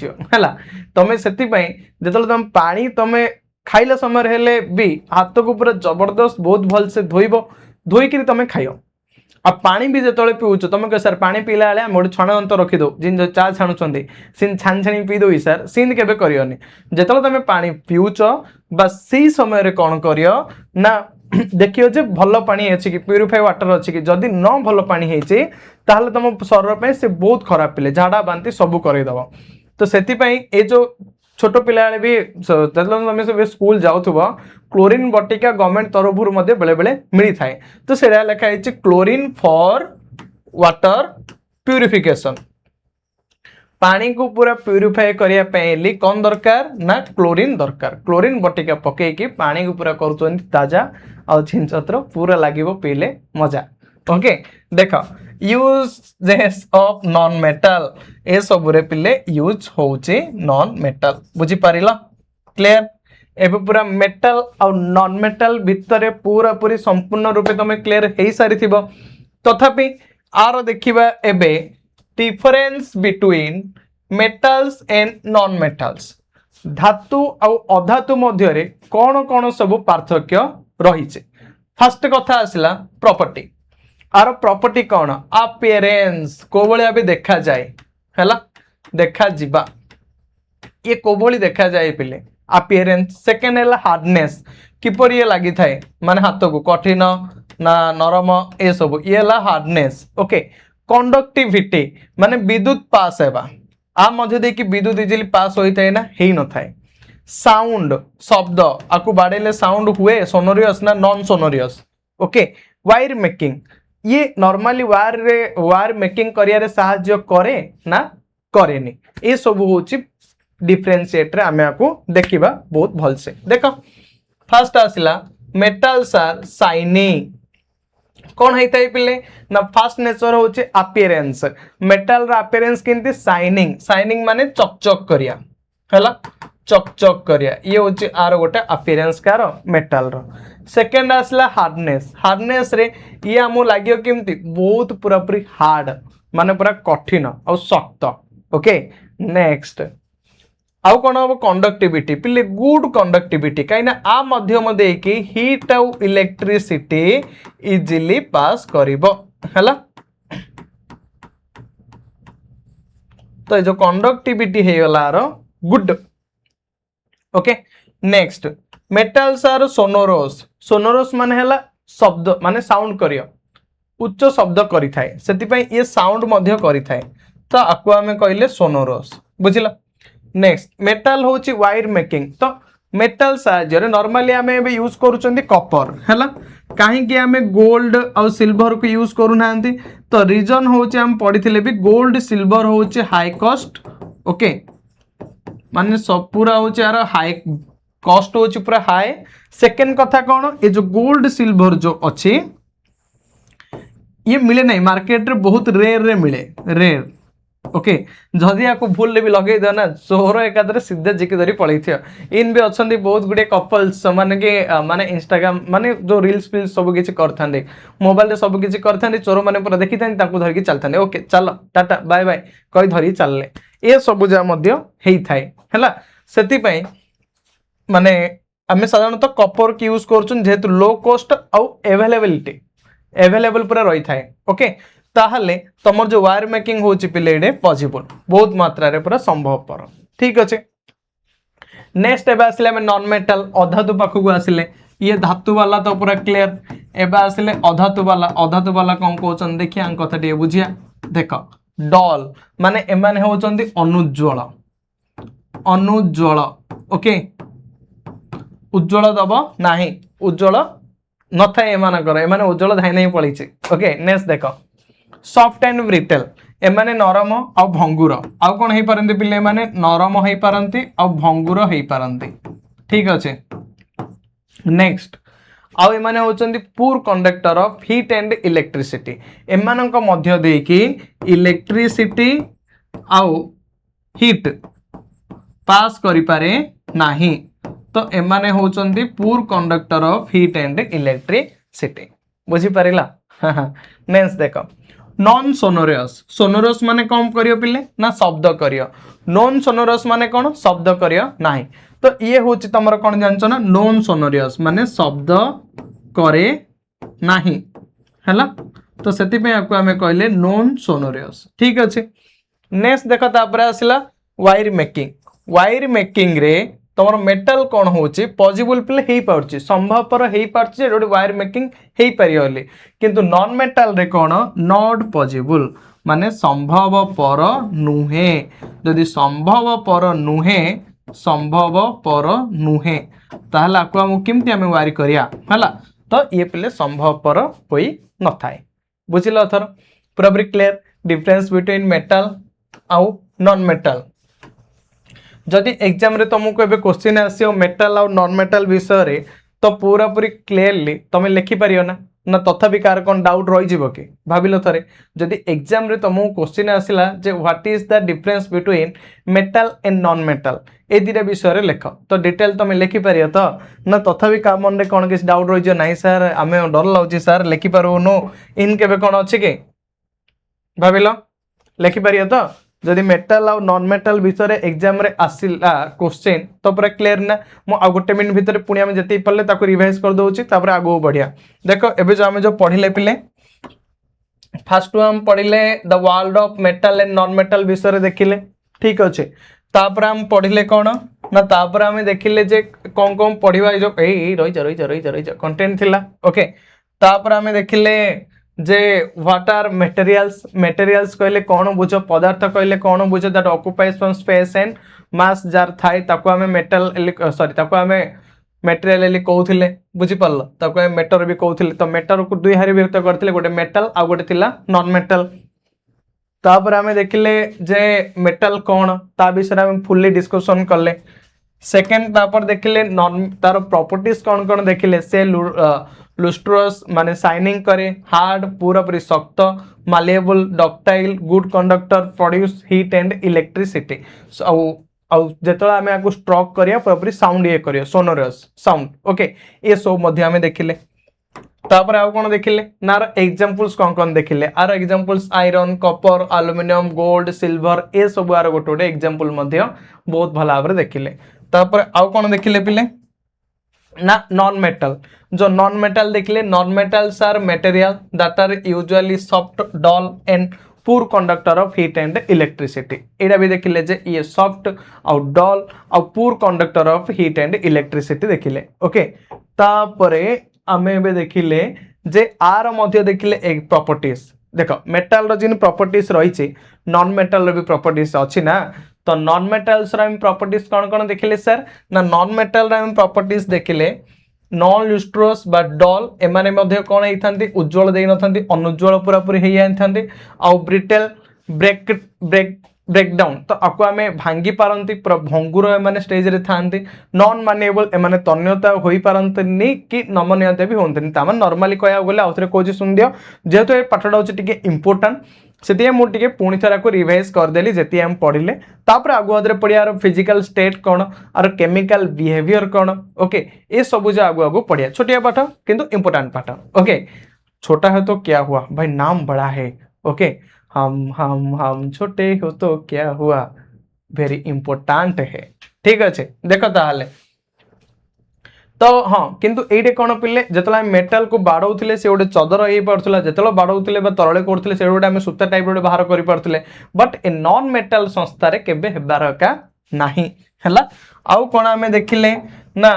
तमें से तुम पानी तमें खाइला समय हेले भी हाथ को पूरा जबरदस्त बहुत भल से धोइब धोईक तुम खाइ आ पानी भी जो पीऊच तुम कह सर पानी पीला बेले गोटे छण यंत्र रखीद जिन चा छाणुंट सीन छाणी छाणी पीदे सर सीन के करनी जो तुम पानी पीऊच बस से समय कौन कर ना देखियो जे भल पानी अच्छी कि प्यूरिफाई वाटर अच्छी कि जदि न भल पानी है तुम शरीर पे से बहुत खराब पिले झाड़ा बांती सब करदेव तो से ये जो छोट पिला भी तुम सब स्कूल जाऊ क्लोरीन बटिका गवर्नमेंट तरफ बेले बेले मिली थाए तो से लिखाई क्लोरीन फॉर वाटर प्यूरिफिकेशन पानी को पूरा प्यूरिफाई करने कौन दरकार ना क्लोरीन दरकार क्लोरीन बटिका पकईकि पानी को पूरा कर ताजा आ छिंचत्र पूरा लगे पीले मजा ओके देख यूजेस ऑफ नॉन मेटल ए सब पिले यूज होचे नॉन मेटल बुझी पारिल क्लियर एबे पूरा मेटल और नॉन मेटल भितर पूरा पूरी संपूर्ण रूपे तुम क्लियर हो सारी तथापि आर देखिबा एबे difference between metals and non metals धातु और अधातु मध्य कौन कौन सब पार्थक्य रही फास्ट कथा आसला प्रॉपर्टी आर प्रॉपर्टी कौन अपीयरेंस को भाया भी देखा जाए है देखा जीवा ये को भाई देखा जाए पिले अपीयरेंस सेकेंड है हार्डनेस किपर ये लगी थाए माने हाथ को कठिन ना नरम ए सब ये हार्डनेस ओके कंडक्टिविटी माने विद्युत पास है आ मध्य देखि विद्युत इजिली पास होता है ना ही न थाए साउंड शब्द आपको बाड़े साउंड हुए सोनोरियस ना नॉन सोनोरियस ओके वायर मेकिंग ये नॉर्मली वायर मेकिंग करियारे साहाଯ୍य करे ना करेनी ये सब होची डिफरेंशिएट रे आमे आपको देखिबा बहुत भल से देखो फर्स्ट आसिला मेटल्स आर शाइनी कौन होता है पिले ना फास्ट नेचर होची अपीयरेंस मेटल रा अपीयरेंस केंती शाइनिंग शाइनिंग माने चकचक करिया हला चकचक करिया ये होची आर गोटे अपीयरेंस कार मेटल रो सेकेंड आसला हार्डनेस हार्डनेस रे ये आमु लागियो केमती बहुत पूरा पूरी हार्ड माने पूरा कठिन और शक्त ओके नेक्स्ट आउ कौन हम कंडक्टिविटी पिले गुड कंडक्टिविटी कहीं आ मध्यम देकी हीट आउ इलेक्ट्रिसिटी इजिली पास करिवो हला तो जो कंडक्टिविटी हे गलार good okay next metals are sonorous sonorous माने हला शब्द माने साउंड करियो उच्च शब्द करि थाए सेति पई ये साउंड मध्य करि थाए तो आकु आमे कहले सोनोरस बुझिला नेक्स्ट मेटल होची वायर मेकिंग तो मेटल साहाय्य नॉर्मली आमे एबे यूज करूचंदी कॉपर हैला काहे कि आमे गोल्ड और सिल्वर को यूज करू नांती तो रीजन होची हम पढिथिले भी गोल्ड सिल्वर होची हाई कॉस्ट ओके माने सब पूरा होची यार हाई कॉस्ट होची पूरा हाई सेकंड कथा कौन ये जो गोल्ड सिल्वर जो अच्छी ये मिले नहीं मार्केट रे बहुत रेयर रे मिले रेयर ओके जदि या भूल भी लगे दियो ना चोर एकादरे सीधे जिकी धरी पलि इन भी अच्छा बहुत गुड़े कपल्स माने कि माने इंस्टाग्राम माने जो रील्स फिल्स सब किसी करते मोबाइल सब किसी करते चोर मैंने पूरा देखी था धरिकी चलते ओके चल टाटा बाय बाय कही धरी चलले ये सब जहाँ है से माने आम साधारणतः कपर की यूज करेतु लो कॉस्ट आउ एवेलेबल पूरा रही था ओके ताहले तुम जो वायर मेकिंग होची पिले पॉसिबल बहुत मात्रा रे पूरा संभवपर ठीक अच्छे नेक्स्ट एबे आसिले हम नॉन मेटल अधातु पाखक आसिले ये धातु वाला तो पूरा क्लियर एबे आसिले अधातु वाला कौन कहउछन देखिया an कथा टे बुझिया देख डॉल माने एमाने होचंदी अनुज्ज्वल ओके उज्ज्वल दब नाही उज्ज्वल न था एमाने उज्ज्वल धाई नहीं पड़ी ओके नेक्स्ट देख सॉफ्ट एंड ब्रिटल एमाने नरम आ भंगुर आउ कौन हो पारती पिले माने नरम हो पारती आ भंगुर हो पारती ठीक अच्छे नेक्स्ट आउ एमाने होचंदी poor conductor of heat and electricity एमानक मध्य देकी इलेक्ट्रिसिटी आउ हीट पास करि पारे नाही तो एमाने होचंदी poor conductor of heat and electricity बुझी पारिला नेक्स्ट देखो नॉन सोनोरस माने कौन करियो पिले ना शब्द करियो नॉन सोनोरस माने कौन शब्द करियो नाही तो ये होची तमर कौन जानचो ना नॉन सोनोरस माने शब्द करे नाही हैला तो सेति पे आपको हमें कहले नॉन सोनोरस ठीक अछि नेक्स्ट देखो तापर आसिला वायर मेकिंग रे तुम मेटल कौन होची पॉसिबल पिले हे पाउची संभवपर हे पाउची जे वायर मेकिंग हे परियोली किंतु नॉन मेटल रे कौन नॉट पॉसिबल माने संभवपर नुहे जदि संभवपर नुहे ताहला आकु हम केमती हम वायर करिया हला तो ये पिले संभवपर होई न थाए बुझिलो अथर पूरा पूरी क्लियर डिफरेंस बिटवीन मेटल आउ नॉन मेटल जदि एग्जाम रे तुमको एबे क्वेश्चन आसियो मेटल और नॉन मेटल विषय रे तो पूरा पूरी क्लियरली तुम लिखि पारियो ना तथापि कार कोन डाउट रही जिवो कि भाबिलो थरे जदि एग्जाम रे तुमको क्वेश्चन आसिला जे what is the difference between metal and non metal ए दिरे विषय रे लेख तो डिटेल तुम लिखि पारियो तो ना तथापि का मन रे कोन किस डाउट रही जो नाही सर आमे डर लाउची सर लिखि पारो नो इन केबे कोन अछि के भाबिलो लिखि पारियो तो जदि मेटल और नॉन मेटल विषय रे एग्जाम रे आसिला क्वेश्चन तो पूरा क्लियर ना मु आ गोटे मिनिट भितर पुणी आमे जति पल्ले ताको रिवाइज कर दोउची तापर आगो बढ़िया देखो एबे जो आमे जो पढिले पिले फर्स्ट हम पढिले the world of metal and non metal विषय रे देखिले ठीक अछि तापर हम पढिले कोन ना तापर आमे देखिले जे कोन कोन पढिबा जो ए रही जा कंटेंट थिला ओके तापर आमे देखिले जे व्हाट आर मेटेरियल्स कहले कौन बुझ पदार्थ कहले कौन बुझ that occupies from space and mass jar थाए ताको हमें मेटल सॉरी ताको हमें मेटेरियल कहउथिले बुझी परल ताको हमें मेटर भी कहउथिले तो मेटर को दुई हारी व्यक्त करथिले गोटे मेटल आ गोटे थिला नॉन मेटल तापर हमें देखिले जे मेटल कौन ता विषय हमें फुल्ली डिस्कशन करले सेकंड तापर देखिले नॉन तार प्रॉपर्टीज कौन कौन देखिले से लुस्ट्रस माने शाइनिंग करे हार्ड पूरा पूरी शक्त malleable ductile good conductor produce heat and electricity जेतला आमे आको स्ट्रोक करिया पूरा पूरी साउंड ये करिया सोनोरस साउंड ओके ये सब मध्य आमे देखिले तापर आउ कोन देखिले नार एग्जांपल्स कौन देखिले आर examples iron copper aluminium gold silver ए सब आर गोटे एग्जांपल मध्य बहुत भल भाव देखिले तापर आउ कोन देखिले पिले ना नॉन मेटल जो नॉन मेटल देखिले non metals are material that are usually soft dull and poor conductor of heat and electricity एटा भी देखिले जे ये सॉफ्ट और डल और पूर conductor of heat and electricity देखिले ओके तापरे आमे बे देखिले जे आर मध्य देखिले एक प्रॉपर्टीज देखो मेटल रो जिन प्रॉपर्टीज रही छि नॉन मेटल रो भी प्रॉपर्टीज अछि ना तो नॉन मेटल्स रो प्रॉपर्टीज कौन कौन देखिले सर ना नॉन मेटल रो प्रॉपर्टीज देखिले नॉन लुस्ट्रस बा डल एमाने मध्य कौन होइथांती उज्जवल देई नथांती अनुज्वल पूरा पूरी हेइ आनथांती आ ब्रिटेल ब्रेक डाउन तो आपको आमे भांगी पारंती पूरा भंगुर एमाने स्टेज रे थांती नॉन मानेबल एमाने तन्यता होई पारंतनी कि नमनीयता भी होंतनी तामा नॉर्मली कहया गले आउथरे कोजि सुन दियो जेहेतु ए पाठडा होची टिके इंपोर्टेंट से मुझे पुणी थर को रिवाइज करदेली जी आम पढ़ले तापर आगुआ पढ़िया फिजिकल स्टेट कौन आर केमिकल बिहेवियर कौन ओके ये सब जो आगु आगु पढ़िया छोटिया पाठ किंतु इंपोर्टेंट पाठ ओके छोटा है तो क्या हुआ भाई नाम बड़ा है ओके हम छोटे हो तो क्या हुआ वेरी इंपोर्टेंट है ठीक अच्छे देख ताहले तो हाँ किंतु ये कौन पिले जो मेटाल को बाड़ौले से गोटे चदर हो पार्ला जो बाड़ौले तले करते से गोटे सूता टाइप गोटे बाहर कर Parle but a non metal संस्था केबे हेबार का नाही हैला आउ कौन आम देखिले ना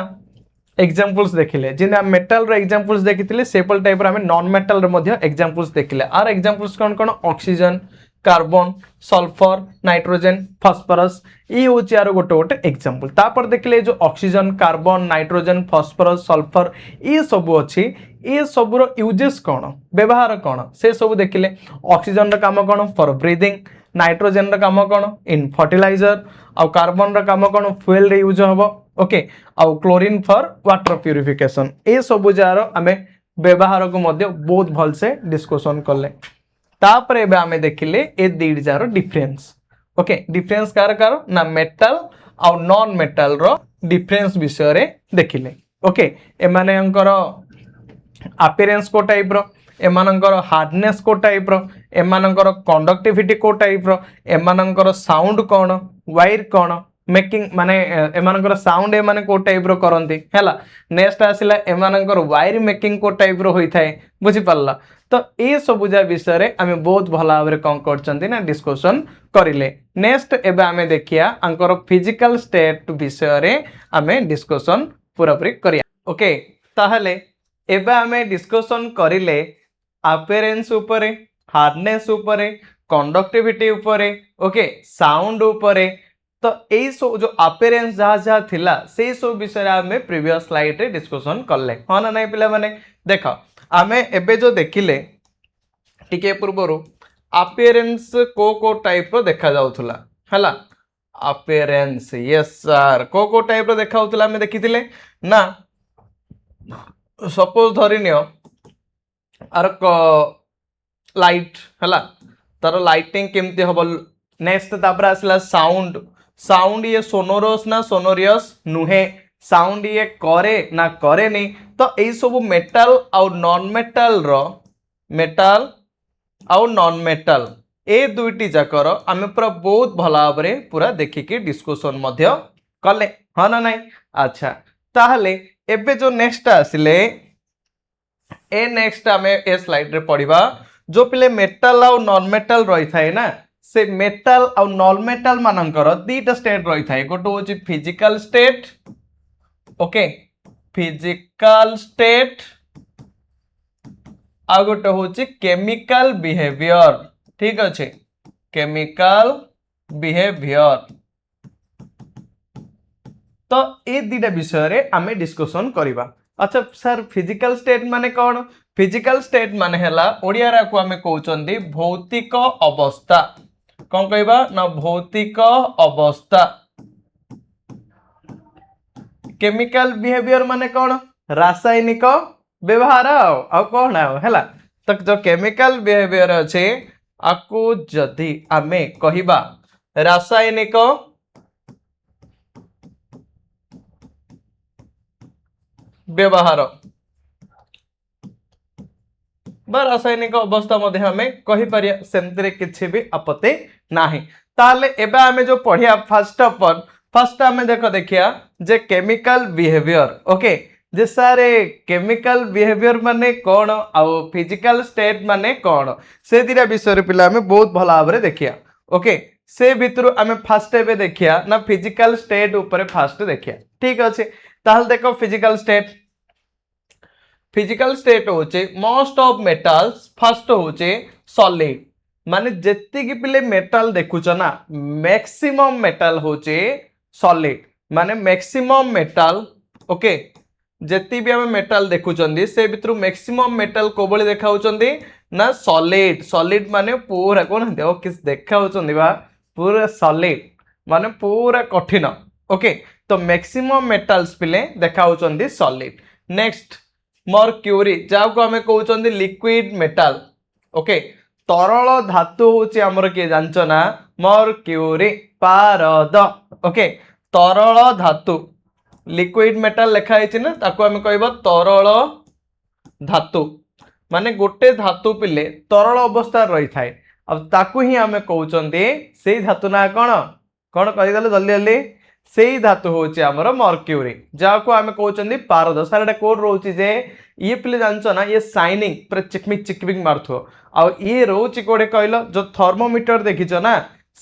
एग्जांपल्स देखिले जिन मेटाल रो एग्जांपल्स देखिथिले सेपल टाइप रो आम नॉन मेटाल रो मध्य एग्जांपल्स देखिले आर एग्जांपल्स कौन कौन oxygen carbon sulphur nitrogen phosphorus ये हूँ यार गोटे गोटे एग्जांपल तापर देखिले जो oxygen carbon nitrogen phosphorus sulphur ये सब अच्छी ये सब यूजेस कौन व्यवहार कौन से सब देखिले ऑक्सीजन रो काम कौन फॉर ब्रीदिंग नाइट्रोजन रो काम कौन इन फर्टिलाइजर आउ कार्बन रो काम कौन फ्यूएल रे यूज हबो ओके आउ क्लोरीन फॉर वाटर प्यूरिफिकेशन ये सब जार आम व्यवहार को मध्य बहुत भल से डिस्कशन कले तापर एबे आमे देखिले ए दीड jar difference okay difference car ना मेटल आउ नॉन मेटल रो डिफरेंस विषय रे देखिले ओके एमानकर अपीयरेंस को टाइप रो एमानकर हार्डनेस को टाइप रो एमानकर कंडक्टिविटी को टाइप रो एमानकर साउंड कौन वायर कौन मेकिंग माने एमानकर साउंड एमाने को टाइप रो करंती हैला नेक्स्ट आसिला एमानकर वायर मेकिंग को टाइप रो होई थाए बुझी पारला तो ये सबुजा विषय रे आमे बहुत भल भाव में कौन करछंती ना डिस्कशन करिले नेक्स्ट एबे आमे देखिया अंकर फिजिकल स्टेट विषय रे आमे डिस्कशन पूरा पूरी करिया ओके ताहले एबे आमे डिस्कशन करिले अपीयरेंस उपरे हार्डनेस उपरे कंडक्टिविटी उपरे ओके साउंड उपरे तो यही सब जो अपीयरेंस जहाँ जहाँ थिला से सब विषय आमे प्रीवियस स्लाइड रे डिस्कशन करले हाँ ना नहीं पिला माने देखो आमे एबे जो देखिले टिके पूर्वरु अपीयरेंस को टाइप रो देखा जाउथला हला अपीयरेंस यस सर को टाइप रो देखा जाउथला आमे देखिथिले ना सपोज धरिनियो आर लाइट हला तार लाइटिंग केमती हबो नेक्स्ट तापर आसला साउंड साउंड ये सोनोरस ना सोनोरियस नुहे साउंड ये करे ना करे नहीं तो यही सब मेटाल आउ नॉन मेटाल रो मेटाल आउ नॉन मेटाल ए दुईटी जाकर आम पूरा बहुत भल भाव में पूरा देखिकी डिस्कशन मध्य कले हाँ ना नहीं अच्छा ताहले एबे जो नेक्स्ट आसिले ए नेक्स्ट आम ए स्लाइड रे पढ़िबा जो पिले मेटाल आउ नॉन मेटाल रही थाए ना से मेटाल आउ नॉन मेटाल मानकर दीटा स्टेट रही थाए गोटे होची physical state okay physical state आ गोटे होची केमिकल बिहेवियर ठीक अच्छे केमिकल बिहेवियर तो ये दीटा विषय रे आमे डिस्कशन करिबा अच्छा सर फिजिकल स्टेट माने कौन फिजिकल स्टेट माने हैला ओडिया रा को आमे कहउचंदी भौतिक अवस्था कौन कहबा ना भौतिक अवस्था केमिकल बिहेवियर माने कौन रासायनिक व्यवहार आ कौन है तो जो केमिकल बिहेवियर अच्छे आपको जदि आमे कहिबा रासायनिक व्यवहार बा रासायनिक अवस्था मध्य आमे कहि परिया सेमतिरे किछि भी आपत्ति नाही ताले एबे आमे जो पढ़िया फर्स्ट ऑफ ऑल फर्स्ट आमे देखिया जे केमिकल बिहेवियर ओके जे सारे केमिकल बिहेवियर माने कौन आउ फिजिकल स्टेट माने कौन से दिरा विषय पिला आमे बहुत भल भाव में देखिया ओके से भितर आमे फर्स्ट एबे देखिया ना फिजिकल स्टेट ऊपर फर्स्ट देखिया ठीक अच्छे ताहल देखो फिजिकल स्टेट होचे मोस्ट ऑफ मेटल्स फर्स्ट होचे सॉलिड माने जेति पिले मेटल देखुच ना मैक्सिमम मेटल होचे सॉलिड माने मैक्सिमम मेटल ओके जेति भी हमें मेटल देखुचंदी से भितर मैक्सिमम मेटल कोबली देखाउचंदी ना सॉलिड सॉलिड माने पूरा कोन देखो किस देखाउचंदी बा पूरा सॉलिड माने पूरा कठिन ओके तो मैक्सिमम मेटल्स पिले देखाउचंदी सॉलिड नेक्स्ट मर्क्यूरी जाको हमें कहउचंदी लिक्विड मेटल ओके तरल धातु होची हमर के जानचो ना मर्क्यूरी पारद ओके तरल धातु लिक्विड मेटल लिखा है ना ताको आम कह तरल धातु माने गोटे धातु पिले तरल अवस्था रही थाए अब ताकू ही आम कहते से धातु ना कौन कौन कहीदेल जल्दी जल्दी से ही धातु होची आमर मर्क्यूरी जहाँ आम कहते पारद सार एटा कोड रोचे जे ये पिले जानच ना ये साइनिंग पूरा चिकमिक चिकमिक मारुथो आ ये रोचे कोड़े कहल जो थर्मोमीटर देखिच ना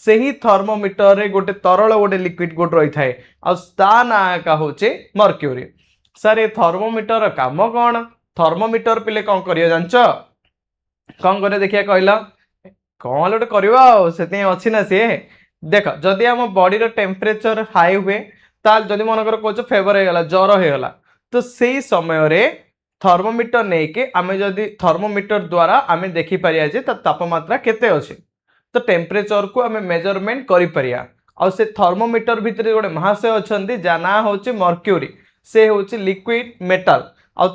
से ही थर्मोमीटर रे गोटे तरल गोटे लिक्विड गोटे रही थाए आ ना का होचे मर्क्यूरी सर ये थर्मोमीटर काम कौन थर्मोमीटर पिले कौन करियो जानच कौन करे देखिया कहला कौन गोटे करवा से अच्छी ना सी देख जदि आम बॉडी रो टेम्परेचर हाई हुए ताल जदि मनकर कह फेवर होगा ज्वर होगा तो से समय रे थर्मोमीटर नहीं कि आम जदि थर्मोमीटर द्वारा आम देखिपर जे तापमात्रा केते अच्छे तो टेम्परेचर को आम मेजरमेंट कर से थर्मोमीटर भितर गोटे महाशय अच्छा जहाँ ना हूँ मर्क्यूरी से हूँ लिक्विड मेटल आ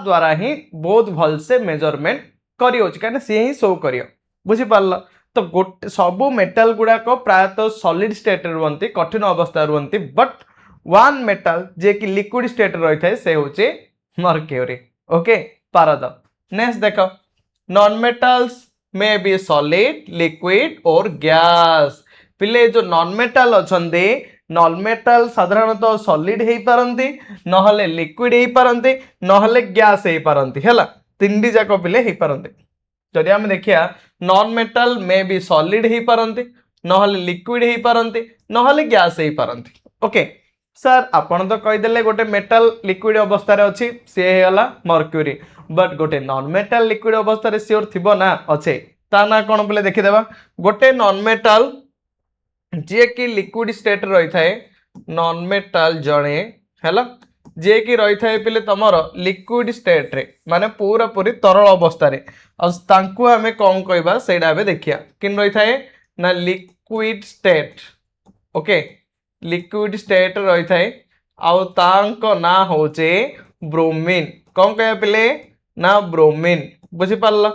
द्वारा ही बहुत भलसे मेजरमेंट करें सी ही शो कर बुझीपार तो गोटे सबू मेटाल गुड़ाक प्रायतः सॉलिड स्टेट रुहति कठिन अवस्था रुहति बट वन मेटाल जे कि लिक्विड स्टेट रही है से हूँ मर्क्यूरी ओके पारद नेक्स्ट देख non metals may be solid liquid और गैस पिले जो नॉन मेटाल अच्छा नॉन मेटाल साधारणतः सॉलिड हो पारती नहले लिक्विड हो पारती नहले गैस हो पारती है तीन जाक पिले हो पारती जदि आम देखिया non metal may be solid हो पारती नहले लिक्विड हो पारती नहले गैस हो पारती ओके सर आपन तो कहीदेले गोटे मेटाल लिक्विड अवस्था अच्छी सी है मर्क्यूरी बट गोटे नॉन मेटाल लिक्विड अवस्था सियोर थी ना अच्छे ता ना कौन बोले देखीदेवा गोटे नॉन मेटाल जे कि लिक्विड स्टेट रही थाए नॉन मेटाल जड़े है जे कि रही थाए पिले तमर लिक्विड स्टेट रे माने पूरा पूरी तरल अवस्था रे तांकु हमें कौन कहबा सेडा बे देखिया किन रही थाए ना liquid state okay liquid state रही थाए आउ तांको ना होचे ब्रोमीन कौन कह पिले ना ब्रोमीन बुझी पारल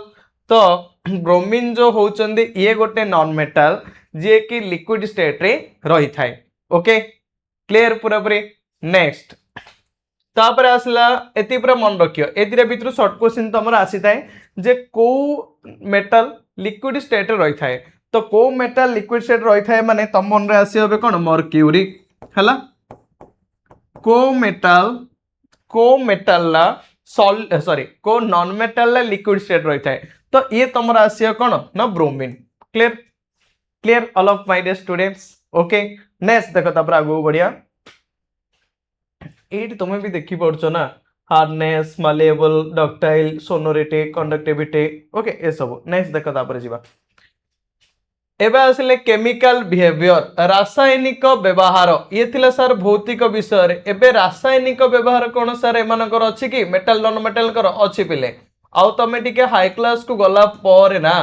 तो ब्रोमीन जो होचंदी ये गोटे नॉन मेटाल जे कि लिक्विड स्टेट रे रही थाए ओके क्लियर पूरा पूरी नेक्स्ट तापर आसला एति पूरा मन रखियो एतिरे भितर शॉर्ट क्वेश्चन तमर आसी थाए जे को मेटल लिक्विड स्टेट रे रही थाए तो को मेटल लिक्विड स्टेट रही थाए माने तम मन रे आसी होबे कोन मर्क्यूरी हला को मेटल ला सॉरी को नॉन मेटल ला लिक्विड स्टेट रही थाए तो ये तमर आसी कोन ना bromine clear clear all of my dear students okay next देखो तापर आगो बढ़िया एट तुम भी देखी पड़छ ना hardness मालेबल ductile sonority conductivity okay ये सब नेक्स्ट देखो तापर जीवा एबे आसले केमिकल बिहेवियर रासायनिक व्यवहार ये थिला सर भौतिक विषय रे एबे रासायनिक व्यवहार कोन सर एमानकर अछि कि मेटल नॉन मेटल कर अछि पिले आउ तमे टिके हाई क्लास को गला पर ना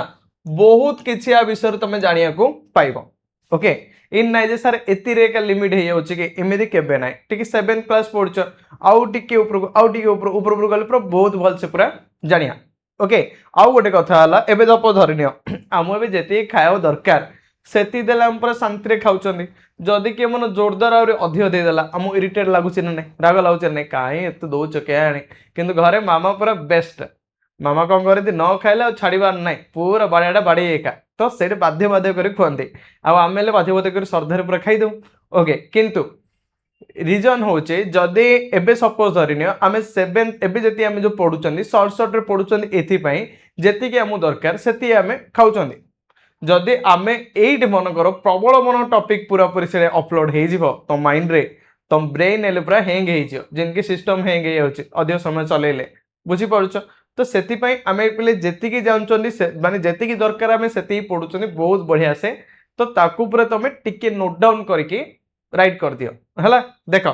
बहुत किछि आ विषय तमे जानिया को पाइबो ओके इन नाइ जे सर एति रे का लिमिट हे होछि कि एमिदि केबे नाइ टिके 7th क्लास पढछ आउ टिके ऊपर गले पूरा बहुत भल से पूरा जानिया ओके आउ गोटे कथा हला एबे दप धरिनियो आम एबे जेति खायो दरकार सेति देला हम पूरा शांति रे खाउछनी जदि के मन जोरदार और अधिक दे देला हम इरिटेट लागुछि ना राग लागुछि ना काहे एत दोच के आनी किंतु घरे मामा पूरा बेस्ट मामा कौन करती न खाइले छाड़बार ना पूरा बाड़ियाटा बाड़ी एका तो से बाध्य बाध्य कर खुआते आम बाध्य बाध्य कर श्रद्धार पूरा खाईदे ओके किंतु रिजन हूँ जदि एबे सपोज धरनी आम 7th एबे जति आम जो पढ़ुं सर्ट रे पढ़ुं एति आम दरकार से आम खाऊँ जदि आम एट मनकर प्रबल मन टॉपिक पूरा पूरी से अपलोड हो तो माइंड रे तुम ब्रेन एले पूरा हैंग हो जिनकी सिस्टम हैंग हो समय चलेले बुझीपार तो से आम पे जी जानते माने जी दरकार आम से पढ़ुं बहुत बढ़िया से तो ताकू पूरा तुम टिके नोट डाउन करके राइट कर दियो है देख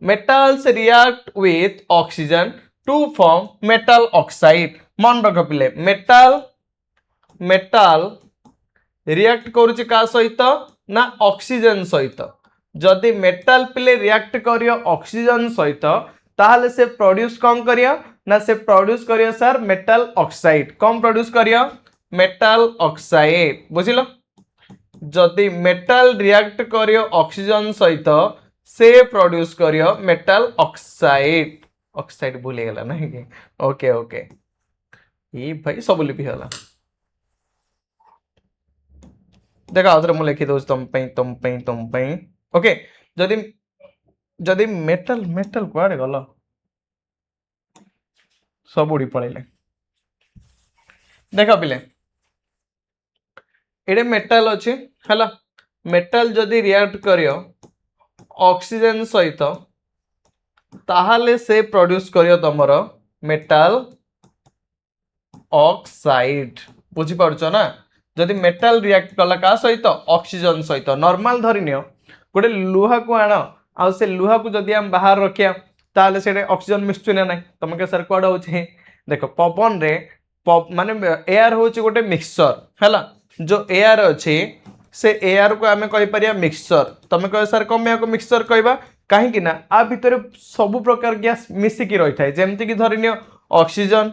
metals react with oxygen to form metal oxide मन रख पिले मेटल रिएक्ट करुच्ची का सहित ना ऑक्सीजन सहित जदि मेटल पिले रिएक्ट करियो ऑक्सीजन सहित ताहले से प्रोड्यूस कौन करिया ना से प्रोड्यूस करियो सर मेटल ऑक्साइड कौन प्रोड्यूस करियो मेटल ऑक्साइड बुझिलो जदि मेटल रिएक्ट करियो ऑक्सीजन सहित से प्रोड्यूस करियो मेटल ऑक्साइड ऑक्साइड भूल गला नहीं कि ओके ओके ये भाई सब लिपि होला देखा आउथरे मु लिखि दउछ तुम पई ओके जदि जदि मेटल मेटल कुआडे गल सब उड़ी पड़े देख पिले ये मेटल अच्छे है मेटल जदि रिएक्ट करियो ऑक्सीजन सहित ताहाले से प्रोड्यूस करियो तमर मेटल ऑक्साइड बुझी पारुछ ना जदि मेटल रिएक्ट कला का सहित ऑक्सीजन सहित नॉर्मल धरि नियो गोटे लुहा को आण आ से लुहा को जदि हम बाहर रखिया ताले से ऑक्सीजन मिसछु ना तुम के सर कुआड होछि देख पवन रे माने एयर होछि गोटे मिक्सचर हैला जो एयर अच्छे से एयर को आमे कहि परिया मिक्सचर तमे कह सर कमे को मिक्सचर कहबा काहे कि ना आ भितर सब प्रकार गैस मिसिकी रही थाए जेमति कि धरि neo oxygen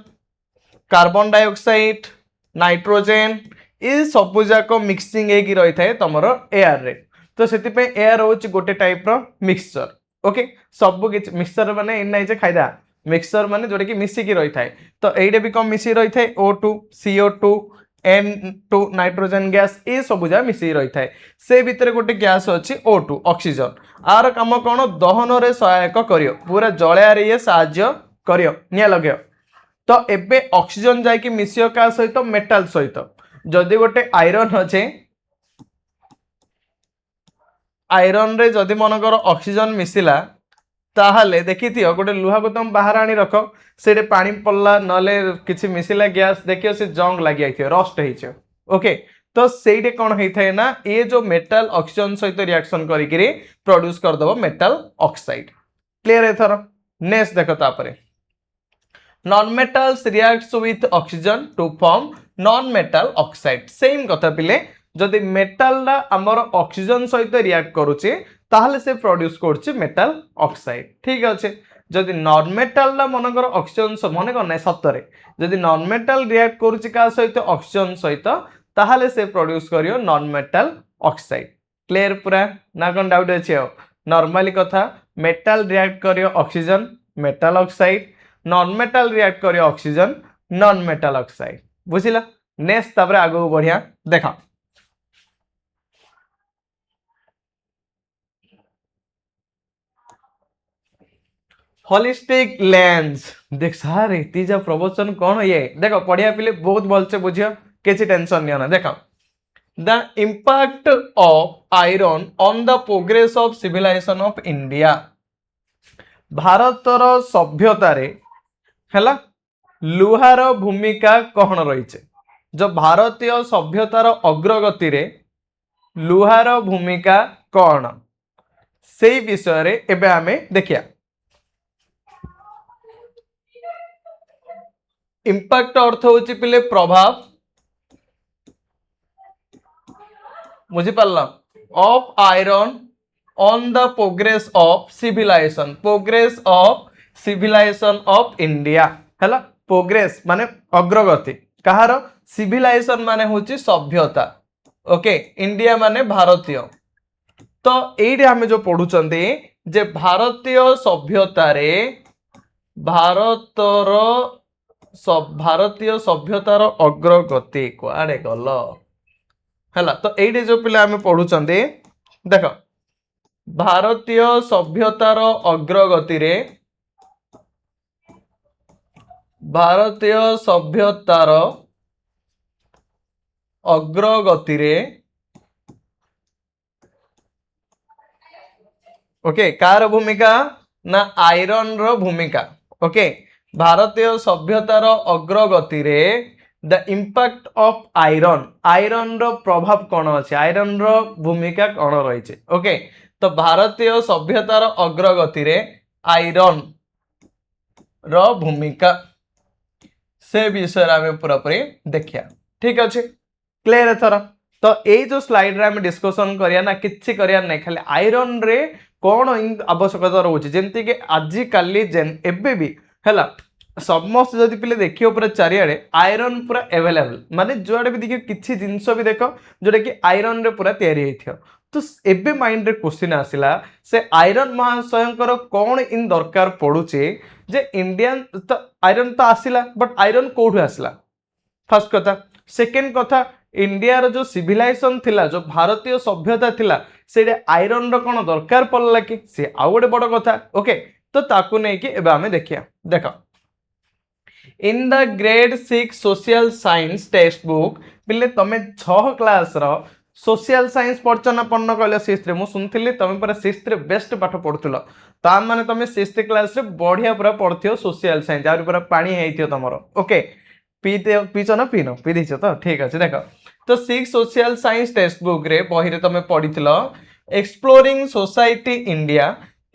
carbon dioxide nitrogen ये सब जाक मिक्सिंग होगी रही थाए तुमर एयर रे तो सेति पे एयर होछि गोटे टाइप रो मिक्सचर ओके सब किछ मिक्सचर माने इन जे खाइदा मिक्सचर माने जोडे कि मिसिकी रही थाए तो एडे भी कम मिसी रही थाए O2 CO2 N2 nitrogen gas ये सब जा मिसी रही थाए से भितर गोटे गैस अच्छी O2 ऑक्सीजन आर काम कौन दहन रे सहायक करियो पूरा जलया रे ये साहाय्य करियो निया लगेयो तो एबे ऑक्सीजन जाय कि मिसियो का सहित मेटल सहित जदि गोटे आयरन अच्छे आयरन रे जदि मनकर ऑक्सीजन मिसिला ताहले देखी थी गोटे लुहा को तुम बाहर आनी रख से पानी पड़ला नले किसी मिसिला गैस देखियो से जंग लगी आई रस्ट हो ओके तो से कौन होता है ना ये जो मेटल ऑक्सीजन सहित रिएक्शन करी प्रोड्यूस करदब मेटल ऑक्साइड क्लियर एथर नेक्स्ट देख तापरे non metals reacts with oxygen to form non metal oxide same कथा पिले जदि मेटल आमर ऑक्सीजन सहित रिएक्ट करुचे ताहले से प्रोड्यूस करछि मेटल ऑक्साइड ठीक अच्छे जदि नॉन मेटल मनकर ऑक्सीजन मन कर ना सतरे जदि नॉन मेटल रिएक्ट करुछि का सहित ऑक्सीजन सहित ताहले से प्रोड्यूस करियो नॉन मेटल ऑक्साइड क्लियर पूरा ना कौन डाउट अच्छे नॉर्मली कथा मेटल रिएक्ट करियो oxygen metal oxide non metal react करियो ऑक्सीजन नॉन मेटल ऑक्साइड बुझिला नेक्स्ट तापर आगो बढ़िया देखा होलिस्टिक लेंस देख सार तीजा प्रवचन कौन ये देखो पढ़िया पिले बहुत भलसे बुझियो किसी टेंशन नहीं ना देखो the impact of iron on the progress of civilisation of India भारतर सभ्यता रे हैला लुहार भूमिका कौन रही जो भारतीय सभ्यतार अग्रगति रे लुहार भूमिका कौन से विषय रे एबे आमे देखिया इम्पैक्ट अर्थ होची पिले प्रभाव बुझी पारला of iron on the progress of civilisation of India हैला प्रोग्रेस माने अग्रगति कहार सिविलाइजेशन माने होची सभ्यता ओके इंडिया माने भारतीय तो एइडे हमें जो पढुचंती जे भारतीय सभ्यता रे भारतीय सभ्यतार अग्रगति कुआडे गल हैला तो एइडे जो पिला हमें पढुचंती देख भारतीय सभ्यतार अग्रगति रे भारतीय सभ्यतार अग्रगति रे ओके कार भूमिका ना आयरन रो भूमिका ओके भारतीय सभ्यतार अग्रगति रे द इम्पैक्ट ऑफ आयरन रो प्रभाव कौन अच्छे आयरन रो भूमिका कौन रही ओके तो भारतीय सभ्यतार अग्रगति रे आयरन रो भूमिका से विषय आम पूरापूरी देखिया ठीक अच्छे क्लियर एथर तो ये जो स्लाइड रे आम डिस्कसन करिया ना किछि करिया नहीं खाली आयरन रे कौन आवश्यकता रोचे जमती कि आजिकाली जेन एबे भी हैला समस्त जदि पिले देखियो पूरा चारिआडे आयरन पूरा अवेलेबल माने जुआडे भी देखियो किछि जिंस भी देख जोटा कि आयरन रे पूरा तैयारी हेथियो तो एबे माइंड रे क्वेश्चन आसिला से आयरन महाशयंकर कौन इन दरकार पड़ुचे जे इंडियन तो आयरन तो आसिला बट आयरन कोठु आसिला फर्स्ट कथा सेकेंड कथा इंडिया रो जो सिविलाइजेशन थिला जो भारतीय सभ्यता थिला से आयरन रो कौन दरकार पड़ला कि से आउ गोटे बड़ कथा ओके तो ताकू नहीं कि एबे हमें देखिया देखो in the grade 6 social science text book पिले तमे 6 क्लास रो सोशल साइंस पढ़छ ना पढ़न कहले 6th रे मु सुनथिली तमे पर 6th रे बेस्ट पाठ पढ़थुलो ता माने तमे 6th क्लास रे बढ़िया पूरा पढ़थियो सोशल साइंस आउर पूरा पानी हेइथियो तमरो ओके पीछो ना पीनो पी दिछो तो ठीक अछि देखो तो 6 सोशल साइंस टेक्स्ट बुक रे बही रे तमे पढ़िथिलो exploring society India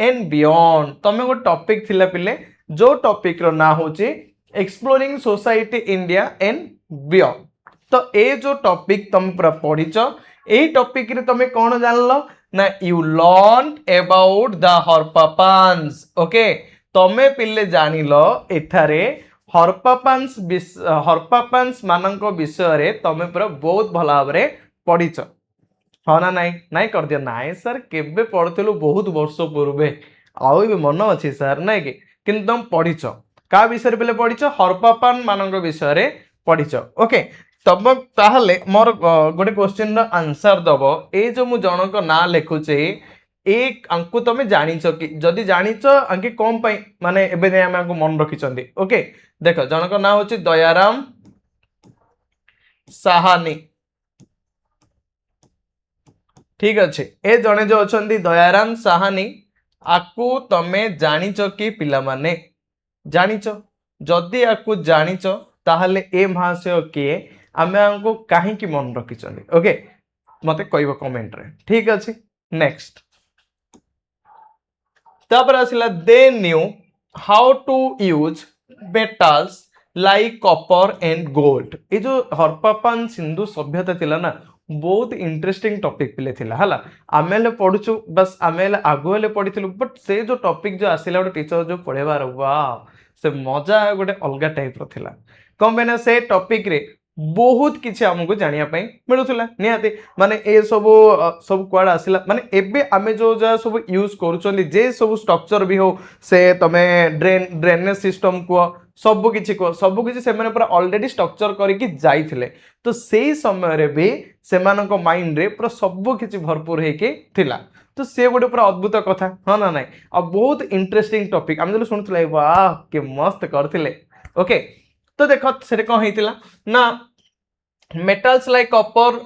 and beyond तमे को टॉपिक थिला पिले जो टॉपिक रो ना होची exploring society India and beyond तो ए जो टॉपिक तुम पूरा पढ़िच ए टॉपिक रे तुम कौन जानलो ना you learn about the Harappans okay तमे पिले जानिलो एठारे हरप्पान्स मानक विषय रे तमे पूरा बहुत भल भाव रे पढ़िच हाँ ना नाई नाई कर दिया नाई सर केबे पढ़थिलु बहुत वर्ष पूर्वे आउ भी मन अच्छी सर नाई कि किंतु तुम पढ़िच का विषय पे पढ़िच हरप्पान मानक विषय रे पढ़िच ओके तब ताहले मोर गोटे क्वेश्चन रो आंसर दब ए जो मु जनक ना लिखुचे एक अंकु तमे जानिछ कि जदि जानिछ अंके कम पई माने एबे नै हम अंकु मन रखिचंदी ओके देखो जनक ना होची दयाराम साहानी ठीक अच्छे ए जने जो अछंती दयाराम साहानी आकु तमे जानिछ कि पिला माने जानिछ जदि आकु जानिछ ताहले ए महाशय किए आमे हमको काहे की मन रखिचंदी ओके मते कहबो कमेंट रे ठीक अछि नेक्स्ट तापर आसिला they knew how to use metals like copper and gold ए जो हरप्पान सिंधु सभ्यता थिला ना बहुत इंटरेस्टिंग टॉपिक पिले थिला हला आमेले पढुछु बस आमेले आगुले पढिथिलु बट से जो टॉपिक जो आसिला गोटे टीचर जो पढेबार वाओ से मजा गोटे अलगा टाइप रो थिला कम बेना से टॉपिक रे बहुत किछि हमको जानिया पई मिलुथिला निहाती माने ए सब क्वाड आसिला माने एबे आमे जो जा सब यूज करूचंदी जे सब स्ट्रक्चर भी हो से तमे ड्रेनेज सिस्टम को सब किछि से माने पूरा ऑलरेडी स्ट्रक्चर करिकि जाइथिले तो सेही समय रे भी सेमानक माइंड रे पूरा सब किछि भरपूर हेके थिला तो से गोटे पूरा अद्भुत कथा हाँ ना नाइ आ बहुत इंटरेस्टिंग टॉपिक आमे जो सुनथले वाह के मस्त करथिले ओके तो देखो से कौन होता ना metals like copper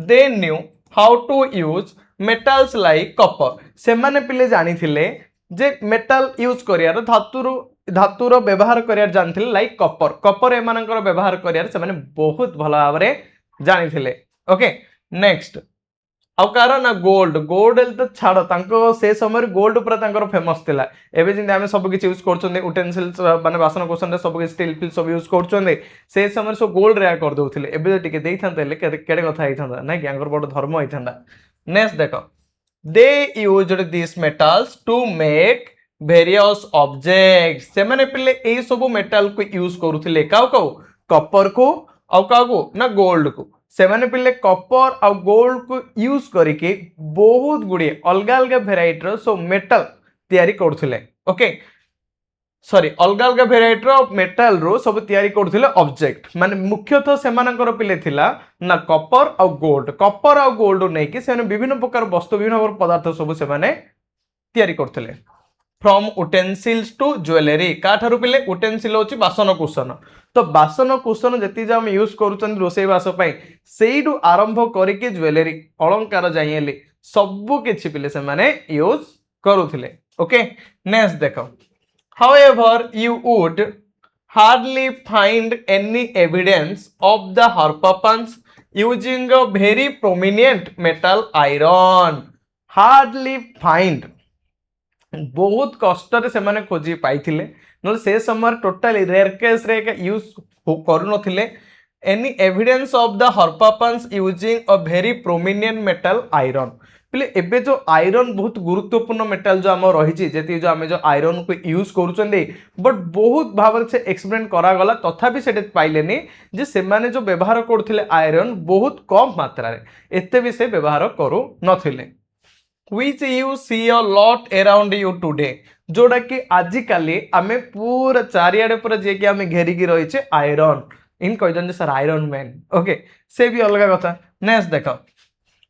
they knew how to use metals like copper से माने पिले जानी थिले जे मेटल यूज करियार धातुर व्यवहार करियार जानथिले लाइक कॉपर एमानकर व्यवहार करियार से माने बहुत भल भाव रे जानी थिले ओके नेक्स्ट आउ कार ना गोल्ड तो छाड़ से समय गोल्ड पूरा तांकर फेमस थिला एबे जिंदे हमें सब किछि यूज करछोंदे उटेंसिल्स माने बासन कोसन रे सब किछि स्टील फिल सब यूज करछोंदे से समय सो गोल्ड रे कर दोथिले एबे टिके देइथांते ले केडे कथा आइथांदा ना कि आंकर बड धर्म आइथांदा नेक्स्ट देखो they used this metals to make various objects से माने पिले ए सब मेटल को यूज करूथिले काउ कॉपर को आउ काउ ना गोल्ड को से माने पिले कॉपर आ गोल्ड को यूज करके बहुत गुड़े अलग अलग भेराइटी रो सो मेटल तैयारी करथिले ओके सॉरी अलग अलग भेराइटी रो मेटल रो सब तैयारी करथिले ऑब्जेक्ट माने मुख्यतः से मानकर पिले थिला ना कॉपर आ गोल्ड नै कि से विभिन्न प्रकार वस्तु विभिन्न प्रकार पदार्थ सब से माने तैयारी करथिले फ्रॉम उटेंसिल्स टू ज्वेलरी का ठारू पिले उटेंसिल होची बासन कुसन तो बासन कुसन जति जे हम यूज करूचन रोसई बास पई सेइडू आरंभ करिके ज्वेलरी अलंकार जाइएली सब किछि पिले से माने यूज करूथिले ओके नेक्स्ट देखो however you would hardly find any evidence of the Harappans using a very prominent metal iron hardly find बहुत कष्ट से माने खोजी पाइथिले न से समय टोटली रेयर केस रे यूज करू नथिले any evidence of the Harappans using a very prominent metal iron पिले एबे जो आयरन बहुत गुरुत्वपूर्ण मेटाल जो आम रही जी जो आम जो आयरन को यूज करूँ बट बहुत भाव से एक्सप्लेन करागला तथापि से पाइले जे से माने जो व्यवहार करते आयरन बहुत कम मात्रा एत भी से व्यवहार करू नथिले which you see a lot around you today जोड़ा कि आजिकाली आमे पूरा चारियाडे पूरा जे कि आमे घेरिकी रही आयरन इन कहते सर आयरन मैन ओके से भी अलग कथा नेक्स्ट देखो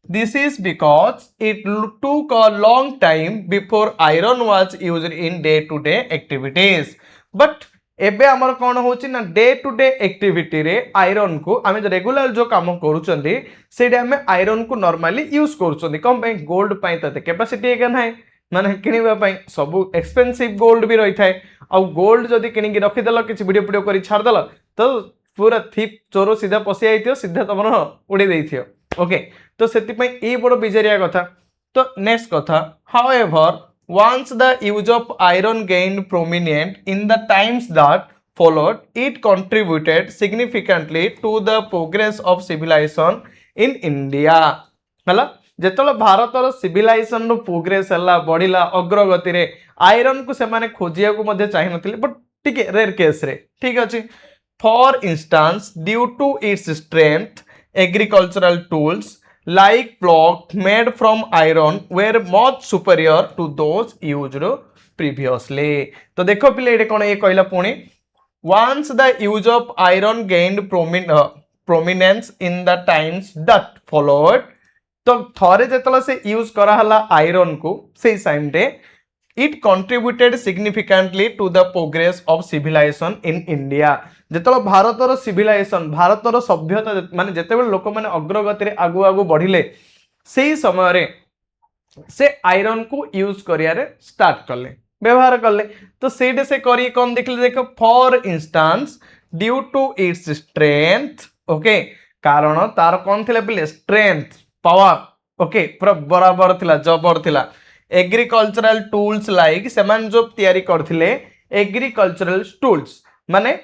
this is because it took a long time before iron was used in day to day activities but एबे आमर कौन होची ना डे टू डे एक्टिविटी रे आयरन को आमे रेगुलर जो काम करूचंदी सेडे आमे आयरन को नॉर्मली यूज करूचंदी कम पई गोल्ड पई तते कैपेसिटी एका नाही माने किनिबा पई सब एक्सपेंसिव गोल्ड भी रही थाए आ गोल्ड जदी किनि की रखि देलो किछि वीडियो वीडियो करी छाड़ देलो तो पूरा थीप चोरो सीधा पसि आइथियो सीधा तमरो उड़ी देथियो ओके तो सेति पई ए बड़ बिजरिया कथा तो नेक्स्ट कथा however once the use of iron gained prominent in the times that followed, it contributed significantly to the progress of civilization in India. ହେଲା ଯେତେବେଳେ ଭାରତର ସିଭିଲାଇଜେସନ ର ପ୍ରୋଗ୍ରେସ ହେଲା ବଢିଲା ଅଗ୍ରଗତି ରେ ଆଇରନ୍ କୁ ସେମାନେ ଖୋଜିବାକୁ ମଧ୍ୟ ଚାହିଁ ନଥିଲେ ବଟ୍ ଟିକେ ରେयर କେସ୍ ରେ ଠିକ ଅଛି for instance due to its strength agricultural tools like block made from iron were much superior to those used previously तो देखो पिले एटे कोन ए कहला पुणी once the use of iron gained prominence in the times that followed तो थरे जेतला से use करा हला आयरन को से टाइम रे it contributed significantly to the progress of civilization in India जेतला भारतर सिविलाइजेशन भारतर सभ्यता माने जेतेबेले लोक माने अग्रगति रे आगु आगु बढ़िले सेही समय रे से आयरन को यूज करिया रे स्टार्ट करले व्यवहार करले तो सेडे से करी कोन देखले देखो for instance due to its strength okay कारण तार कोन थिले पिले स्ट्रेंथ पावर ओके पूरा बराबर थिला जबर थिला एग्रीकल्चरल टूल्स लाइक सेमान जो तयारी करथिले एग्रीकल्चरल टूल्स माने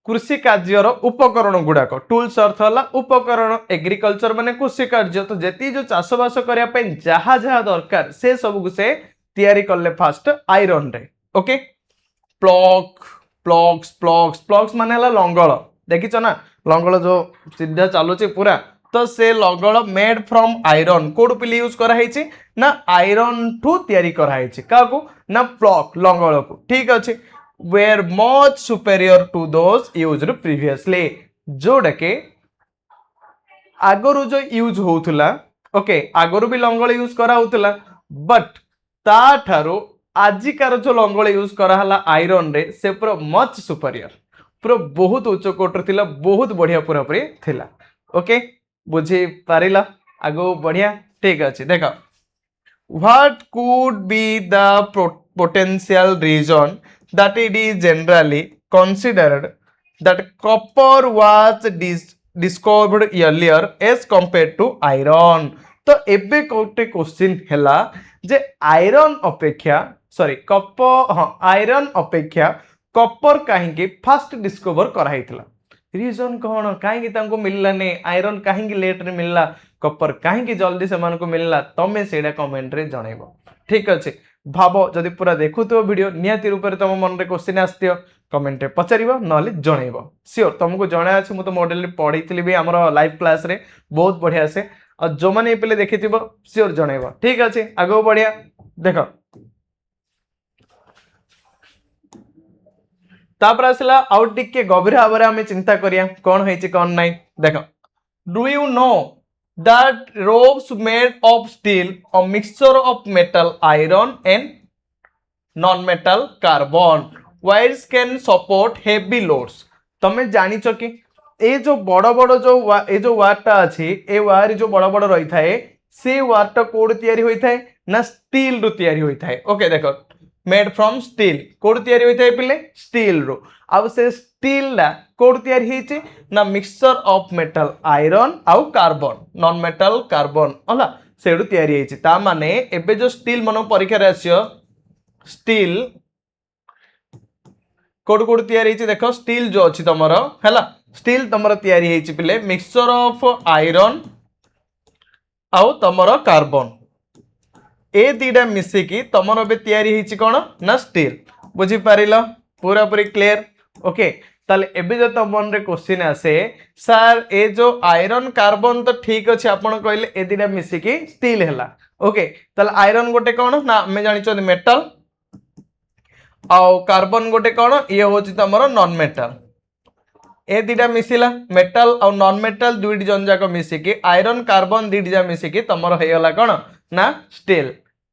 कृषि कार्यर उपकरण गुड़ाक टूल्स अर्थ है उपकरण एग्रीकल्चर माने कृषि कार्य तो जेती जो चाष बास करने जहाँ जहाँ दरकार से सब से तैयारी करले फास्ट आयरन रे okay plug plugs plugs plugs माने हला लंगल देखिछ ना लंगल जो सीधा चलुची पूरा तो से लंगल मेड फ्रॉम आयरन कोड पिली यूज करा हेछि ना आयरन ठू तैयारी करा हेछि काको ना प्लग लंगल को ठीक अछि were much superior to those used previously जोड़ा के आगरु जो यूज होउथला ओके आगरु भी लंगल यूज करा होउथला बट ता ठारो आजिकार जो लंगल यूज करा हला आयरन रे से पूरा मच सुपीरियर पूरा बहुत उच्च कोटर थिला बहुत बढ़िया पूरा पूरी थिला ओके बुझी पारिला आगो बढ़िया ठीक अछि देखो what could be the potential reason that it is generally considered that copper was discovered earlier as compared to iron तो एबे कोटे क्वेश्चन हैला जे आयरन अपेक्षा सॉरी कपर हां आयरन अपेक्षा कपर काहे के फर्स्ट डिस्कवर कराइतला रीजन कोन काहे के तांको मिलला ने आयरन काहे के लेट रे मिलला कपर काहे के जल्दी से मान को मिलला तमे सेडा कमेंट रे जणैबो ठीक अछि भाव जदि पूरा देखुतो वीडियो निहाती रूप तुम मन रे क्वेश्चन आस्तियो कमेंट रे पचारिबो नले जणैबो सियोर तुमको जणा अछि मु तो मॉडल रे पढैतली भी हमर लाइव क्लास रे बहुत बढ़िया से और जो माने पहले देखिथिबो सियोर जणैबो ठीक अछि आगो बढ़िया देखो तापर आसला आउट टिके गभीर भाबरे हमें चिंता करिया कोन हेछि कोन नै देखो do you no that ropes made of steel a mixture of metal iron and non-metal carbon wires can support heavy loads तमे जानी छ कि ए जो बड़ बड़ जो ए जो वायरटा अछि ए वायर जो बड़ बड़ रही थाए से वायरटा कोड तयारी होई थाए ना स्टील रो तयारी होई थाए ओके देखो मेड फ्रॉम स्टील कोड तयारी होई थाए पिले स्टील रो अब से स्टील ला कोड तयारी हेछि ना मिक्सचर ऑफ मेटल आयरन आउ कार्बन नॉन मेटल कार्बन होला सेडु तयारी हेछि ता माने एबे जो स्टील मनो परीक्षा रे आसियो स्टील कोड कोड तयारी हेछि देखो स्टील जो अछि तमरो हैला स्टील तमरो तयारी हेछि पिले मिक्सचर ऑफ आयरन आउ तमर कार्बन ए दीटा मिसिकी तमर बे तैयारी होईची कोन ना स्टील बुझी पारिलो पूरा पूरी क्लियर ओके ताले एबे जो तम मन रे क्वेश्चन आसे सर ए जो आयरन कार्बन तो ठीक अछि आपण कहले ए दीटा मिसिकी स्टील हैला ओके ताले आयरन गोटे कोन ना हमें जानि छ मेटल आउ कार्बन गोटे कोन ये होची तमर नॉन मेटल ए दीटा मिसिला मेटल और नॉन मेटल दुईटी जन जाक मिसिकी आयरन कार्बन दुईटी जा मिसिकी तमर हेगला कोन ना steel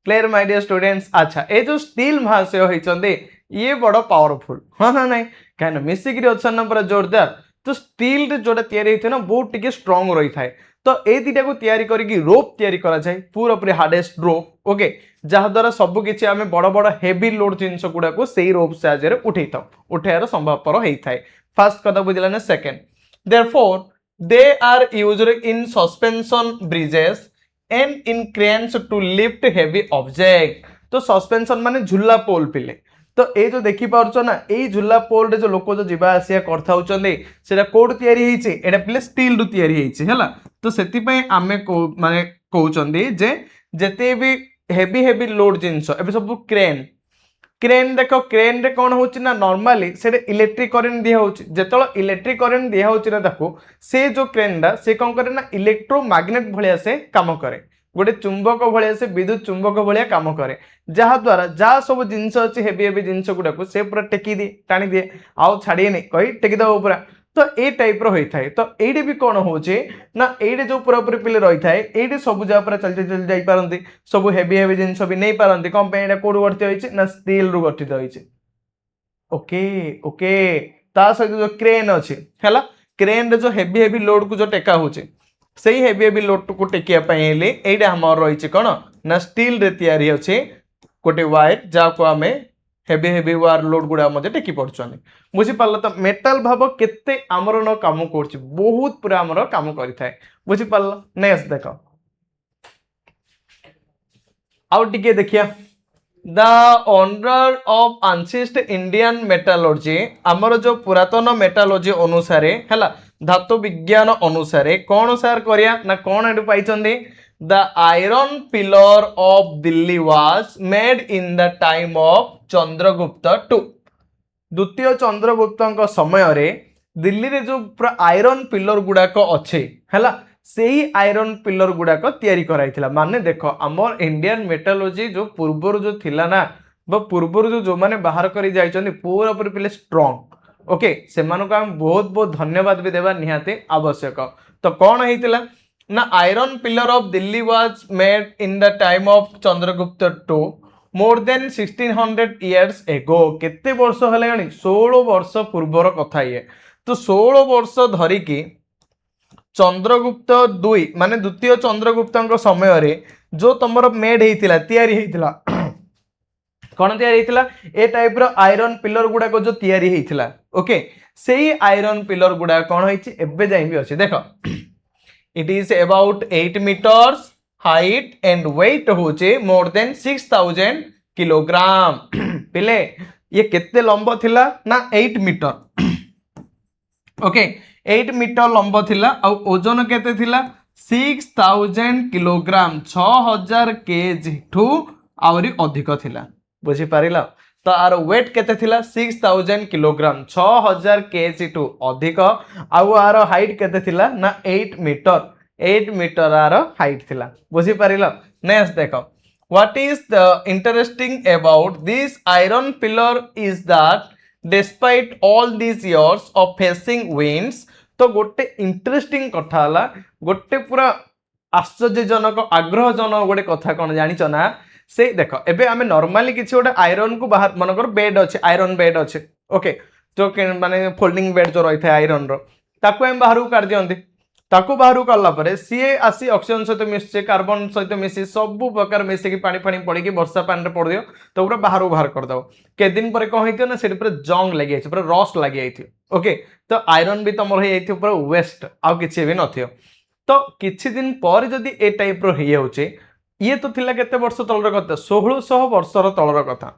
clear my dear students अच्छा ए जो स्टील महाशय होइचंदे ये बड़ पावरफुल हां ना नहीं कहना मिसिकी अछन ना पूरा जोरदार तो स्टील रे जोटा तयारी हेते ना बहुत टिके स्ट्रांग रही थाए तो ए दीटा को तयारी करिकी रोप तयारी करा जाय पूरा पूरी हार्डेस्ट रोप ओके जहा द्वारा सब किछि आमे बड़ बड़ हेवी लोड जिंस गुडा को सेही रोप साहाय्य रे उठैता उठायर संभवपर हेई थाए फर्स्ट कथा बुझिला ना second therefore they are used in suspension bridges and in cranes to lift heavy object तो सस्पेंशन माने झुला पोल पिले तो ए जो देखि पारछो ना ए झुला पोल रे जो लोक जो जिबा आसिया करथा होचंदे सेटा कोड तयारी हेइचे एटा पिले स्टील रु तयारी हेइचे हला तो सेति पय आमे को माने कहउचंदी जे जते भी हेवी हेवी लोड जिंस एबे सब क्रेन क्रेन देखो क्रेन रे कौन होची ना नॉर्मली से इलेक्ट्रिक करंट दिया होची जेतलो इलेक्ट्रिक करंट दिया होची ना ताको से जो क्रेन दा से कौन करे ना इलेक्ट्रोमैग्नेट भलिया से काम करे गोटे चुंबक भलिया से विद्युत चुंबक भलिया काम करे जहा द्वारा जहा सब जिंस अछि हेवी हेवी जिंस गुडा को से पूरा टेकी दे टाणी दे आउ छाडी नै कहि टेकी दो पूरा तो ए टाइप रो होई थाए तो एडे भी कोन होचे ना एडे जो पूरा पूरी पिले रही थाए एडे सब जा पूरा चलते चल जाई पारंती सब हेवी हेवी जिंस भी नै पारंती कम पे एडा कोड गठित होइचे ना स्टील रु गठित होइचे ओके ओके ता सहित जो क्रेन अछि हला क्रेन रे जो हेवी लोड को जो टेका होचे सही हेवी लोड को टेकिया पई हेले एडा हमर रहिचे कोन ना स्टील रे तयारी अछि कोटे वायर जा को हमें हेवी वायर लोड गुडा मध्ये टेकी पड़छन बुझी पारल तो मेटल भाव केते हमर न काम करछि बहुत पूरा हमर काम करि थाए बुझी पारल नेक्स्ट देखो आउ टिके देखिया the honour of ancient Indian metallurgy हमर जो पुरातन मेटालर्जी अनुसारे हला धातु विज्ञान अनुसारे कौन सार करिया ना कौन एडु पाइचंदी the iron pillar of Delhi was made in the time of Chandragupta two द्वितीय चंद्रगुप्त समय रे दिल्ली रे जो पूरा आयरन पिलर गुडाक अच्छे हैला सेही आयरन पिलर गुडाक तयारी कराइथिला माने देखो हमर इंडियन मेटालर्जी जो पूर्वर जो थिला ना बा पूर्वर जो माने बाहर करी जाइचंदी पूरा पूरी पिले स्ट्रांग ओके से मानको हम बहुत बहुत धन्यवाद भी देबा निहाते आवश्यक तो कौन हेतिला ना iron pillar of Delhi was made in the time of Chandragupta two more than 1600 years ago केते वर्ष हले गणी 16 वर्ष पूर्वर कथा ये तो 16 वर्ष धरी की चंद्रगुप्त दुई माने द्वितीय चंद्रगुप्त समय रे जो तमर मेड हेतिला तयारी हेतिला कौन तयारी हेतिला ए टाइप रो आयरन पिलर गुडा को जो तयारी हेतिला ओके सेही आयरन पिलर गुडा कौन होइछि एबे जाई भी अछि देखो it is about 8 meters height and weight होचे more than 6000 किलोग्राम पिले ये केते लंबो थिला ना 8 मीटर ओके 8 मीटर लंबो थिला और ओजन केते थिला 6000 किलोग्राम 6000 केजी ठू आवरी अधिक थिला बुझी पारिला तो आर वेट केते थिला 6000 किलोग्राम 6000 केजी टू अधिक आउ आर हाइट केते थिला ना 8 मीटर आर हाइट थिला बुझी पारिला नेक्स्ट देखो what is the interesting about this iron pillar is that despite all this years of facing winds तो गोटे इंटरेस्टिंग कथा हला गोटे पूरा आश्चर्यजनक आग्रहजनक गोटे कथा कौन जानिच ना से देख एबे आमे नॉर्मली किसी गोटे आयरन को बाहर मनकर बेड अच्छे आयरन बेड अच्छे ओके जो माने फोल्डिंग बेड जो रही है आयरन रो ताको हम बाहर काट दियंती ताको बाहर काला परे सीए आसी ऑक्सीजन सहित मिसे कार्बन सहित मिसी सब प्रकार मिसिकी पानी पानी पड़ी वर्षा पानी पड़ दियो तो पूरा बाहर कर दो के दिन पर कौन होइथियो ना सेठी पूरा जंग लागि आइथियो पूरा रस्ट लागि आइथियो ओके तो आयरन भी तमर हे आइथियो पूरा वेस्ट आउ किछि भी नथियो तो किछि दिन पर जदी ए टाइप रो हे होचे ये तो थिला केते वर्ष तलर कथा 1600 वर्षर तलर कथा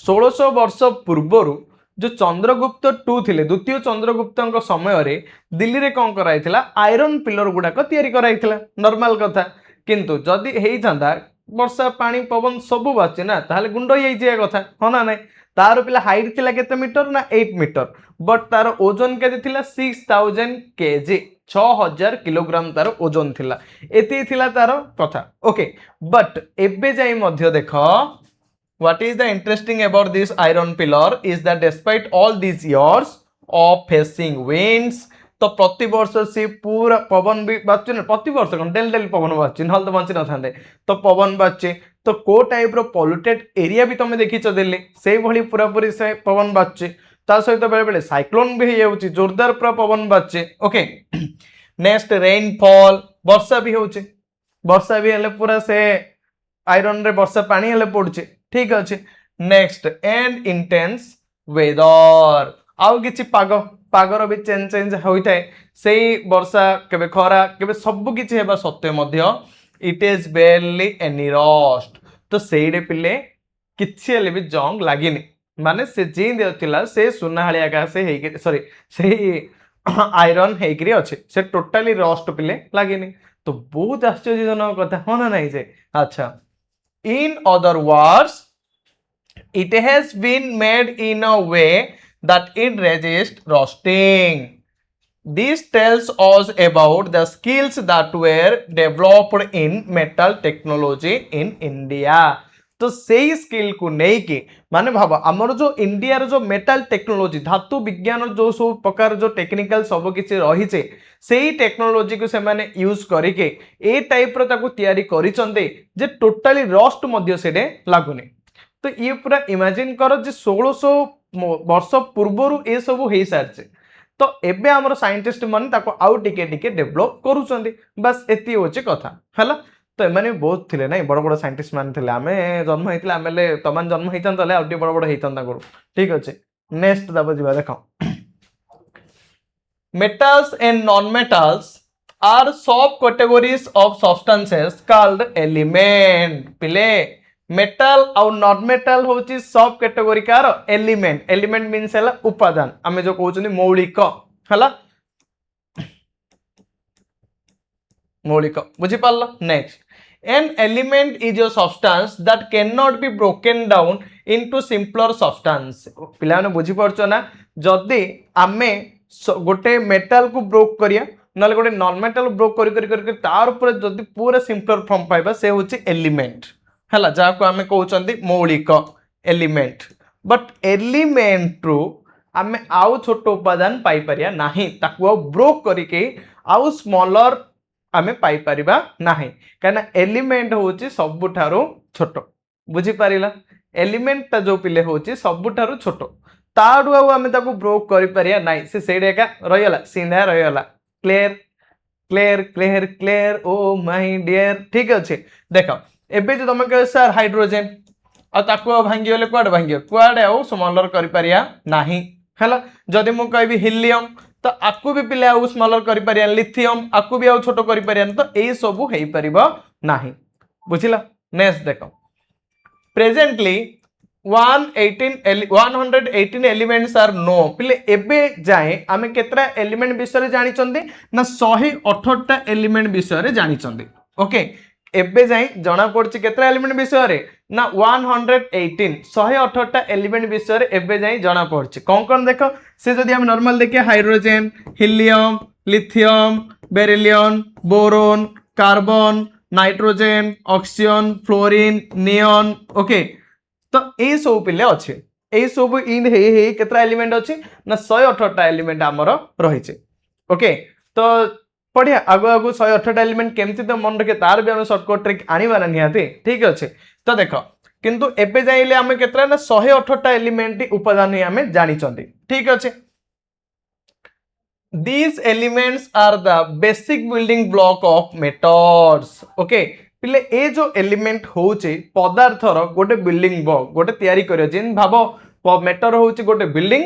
1600 वर्ष पूर्वरु जो चंद्रगुप्त टू थिले द्वितीय चंद्रगुप्त समय रे दिल्ली रे कौन कराइथिला आयरन पिलर गुडाक तैयारी कराइथिला नॉर्मल कथा किंतु जदि हेई जांदा वर्षा पानी पवन सब बाचे ना ताहले गुंड होई जाय कथा हो ना नहीं तार पिला हाइट थिला केते मीटर ना 8 मीटर बट तार ओजन केते थिला 6000 केजी 6000 किलोग्राम तार ओजन थिला एती थिला तार कथा ओके बट एबे जाई मध्य देखो what is the interesting about this iron pillar is that despite all these years of facing winds तो प्रति वर्ष से पूरा पवन भी बाचे ना प्रति वर्ष कौन डेल डेल पवन बाचे नहल तो बंची न थांदे तो पवन बाचे तो को टाइप रो पॉल्यूटेड एरिया भी तुम देखिच दिल्ली से भली पूरा पूरी से पवन बाचे ता सहित बेले बेले साइक्लोन भी होउची जोरदार पूरा पवन बाचे ओके नेक्स्ट रेनफॉल वर्षा भी होउची वर्षा भी हेले पूरा से आयरन रे वर्षा पानी हेले पड़ुची ठीक अच्छे नेक्स्ट एंड इंटेंस वेदर आउ किछि पाग पागर भी चेंज चेंज होइताय सेही वर्षा केबे खरा केबे सब किछि हेबा सत्य मध्य it is barely any rust तो सेइडे पिले किछि हेले भी जंग लागिनी माने से जे देथिला से सुनाहाळिया का से हेइ सॉरी से आयरन हेइकरी अछि से टोटली रस्ट पिले लागिनी तो बहुत आश्चर्यजनक कथा हो ना नहीं जे अच्छा in other words it has been made in a way that it resists rusting this tells us about the skills that were developed in metal technology in India तो सेही स्किल को नहीं कि माने भाव आमर जो इंडिया रो जो मेटल टेक्नोलॉजी धातु विज्ञान जो सब प्रकार जो टेक्निकल सब किछि रही छे सेही टेक्नोलॉजी को से माने यूज करिके ए टाइप रो ताको तयारी करिसंदे जे टोटली रस्ट मध्य सेडे लागुनी तो ये पूरा इमेजिन करो जे 1600 वर्ष पूर्वरु ए सब हेई सारचे तो एबे हमर साइंटिस्ट मन ताको आउ टिके टिके डेवलप करूचंदी बस एती होचे कथा हला तो एमाने बहुत थिले नहीं बड़ बड़ साइंटिस्ट मान थिले आमे जन्म हेतिला आमेले तमान जन्म हेतन तले आउटी बड़ बड़ हेतन ताको ठीक अछि नेक्स्ट दाबो जिबा देखो metals and non-metals are sub categories of substances called element पिले metal और non-metal होची सब category car element element means हला उपादान आमे जो कहउछनी मौलिक हला मौलिक बुझी पारला next an element is a substance that cannot be broken down into simpler substance पिला ने बुझी परछो ना जदी आमे गोटे मेटल को ब्रोक करिया नले गोटे नॉन मेटल ब्रोक करी तार ऊपर जदी पूरा सिंपलर फॉर्म पाइबा से होची एलिमेंट हला जा को आमे कहउचंदी मौलिक एलिमेंट बट एलिमेंट रो आमे आउ छोट उपादान पाई परिया नाही ताको ब्रोक करिके आउ स्मॉलर आमे पाई परिबा नाही काना एलिमेंट होची सबुठारो छोट बुझी पारिला एलिमेंट ता जो पिले होची सबुठारो छोट ताडू आमे ताको ब्रोक करि परिया नाही से सेडे का रहियला सिंधा रहियला clear clear clear clear oh my dear ठीक अछि देखो एबे जे तमे कह सर हाइड्रोजन आ ताको भांगियोले क्वाड आउ स्मॉलर करि परिया नाही हला जदी मु कहबी हीलियम तो आकु भी पिले आउ स्मॉलर करि परिया लिथियम आकु भी आउ छोट करि परिया तो एई सबु हेई परिबो नाही बुझिला नेक्स्ट देखो प्रेजेंटली 118 एलिमेंट्स आर नो पिले एबे जाए आमे केतरा एलिमेंट विषय जानि चंदी ना 118 टा एलिमेंट विषय जानि चंदी ओके एबे जाए जना पड़छि केतरा एलिमेंट विषय रे ना 118 टा एलिमेंट विषय एबे जाए जना पड़छि कौन देखो से जदी हम नॉर्मल देखिए hydrogen helium lithium beryllium boron carbon nitrogen oxygen fluorine neon okay तो ए सब पिले अच्छे ए सब इन हे केतरा एलिमेंट अच्छी ना 118 टा एलिमेंट आमर रही ओके तो पढ़िया आगु आगु 118 टा एलिमेंट केमती तो मन रखे तार भी हम शॉर्टकट ट्रिक आनिबार निहाती ठीक अच्छे तो देख किंतु एबे जाइले आमे केतरा ना 118 टा एलिमेंट उपादान ही आमे जानि चंदी ठीक अच्छे these elements are the basic building block of metals okay पिले ए जो एलिमेंट होचे पदार्थर गोटे बिल्डिंग ब्लॉक गोटे तयारी करियो जिन भाबो मेटर होचे गोटे बिल्डिंग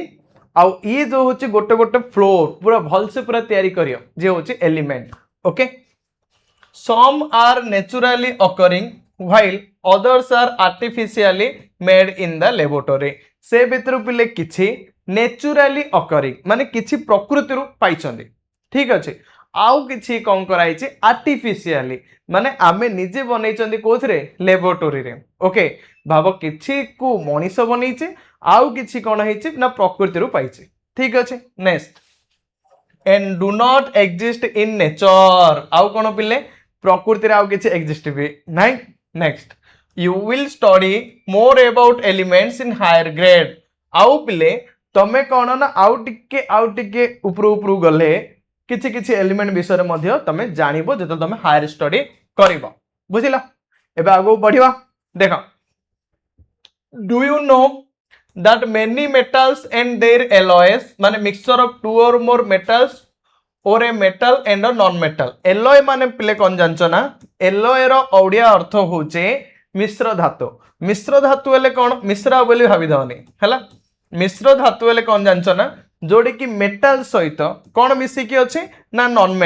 आउ ये जो होचे गोटे गोटे फ्लोर पूरा भल से पूरा तयारी करियो जे होचे element okay some are naturally occurring while others are artificially made in the laboratory से भितर पिले किछि नेचुराली अकरिंग माने किछि प्रकृति पाइछन्ति ठीक अछि आउ किछि कौन कराइछि आर्टिफिशियली माने आमे निजे बनैछन्ति कोथरे लेबोरेटरी रे ओके भाव किछि को मनीष बनैछे आउ किछि कोन हैछि ना प्रकृति पाइछे ठीक अछि next and do not exist in nature आउ कोन पिले प्रकृति रे आउ किछि एग्जिस्ट भी नाही next you will study more about elements in higher grade आउ पिले तमे कौन ना आउ टिके ऊपर गले किछि किछि एलिमेंट विषय मध्ये तमे जानिबो जते तमे हायर स्टडी करिवो बुझिला एबे आगो बढ़िवा देखो do you no that many metals and their alloys माने mixture of two or more metals or a metal and a non metal alloy माने पिले कौन जानचो ना alloy रो ओडिया अर्थ होचे मिश्र धातु हेले कौन मिश्रा बोली भाबी दवनी हैला मिश्र धातु हेले कौन जानचो ना जोड़ी की मेटल सहित कौन मिसी की अछि ना नॉन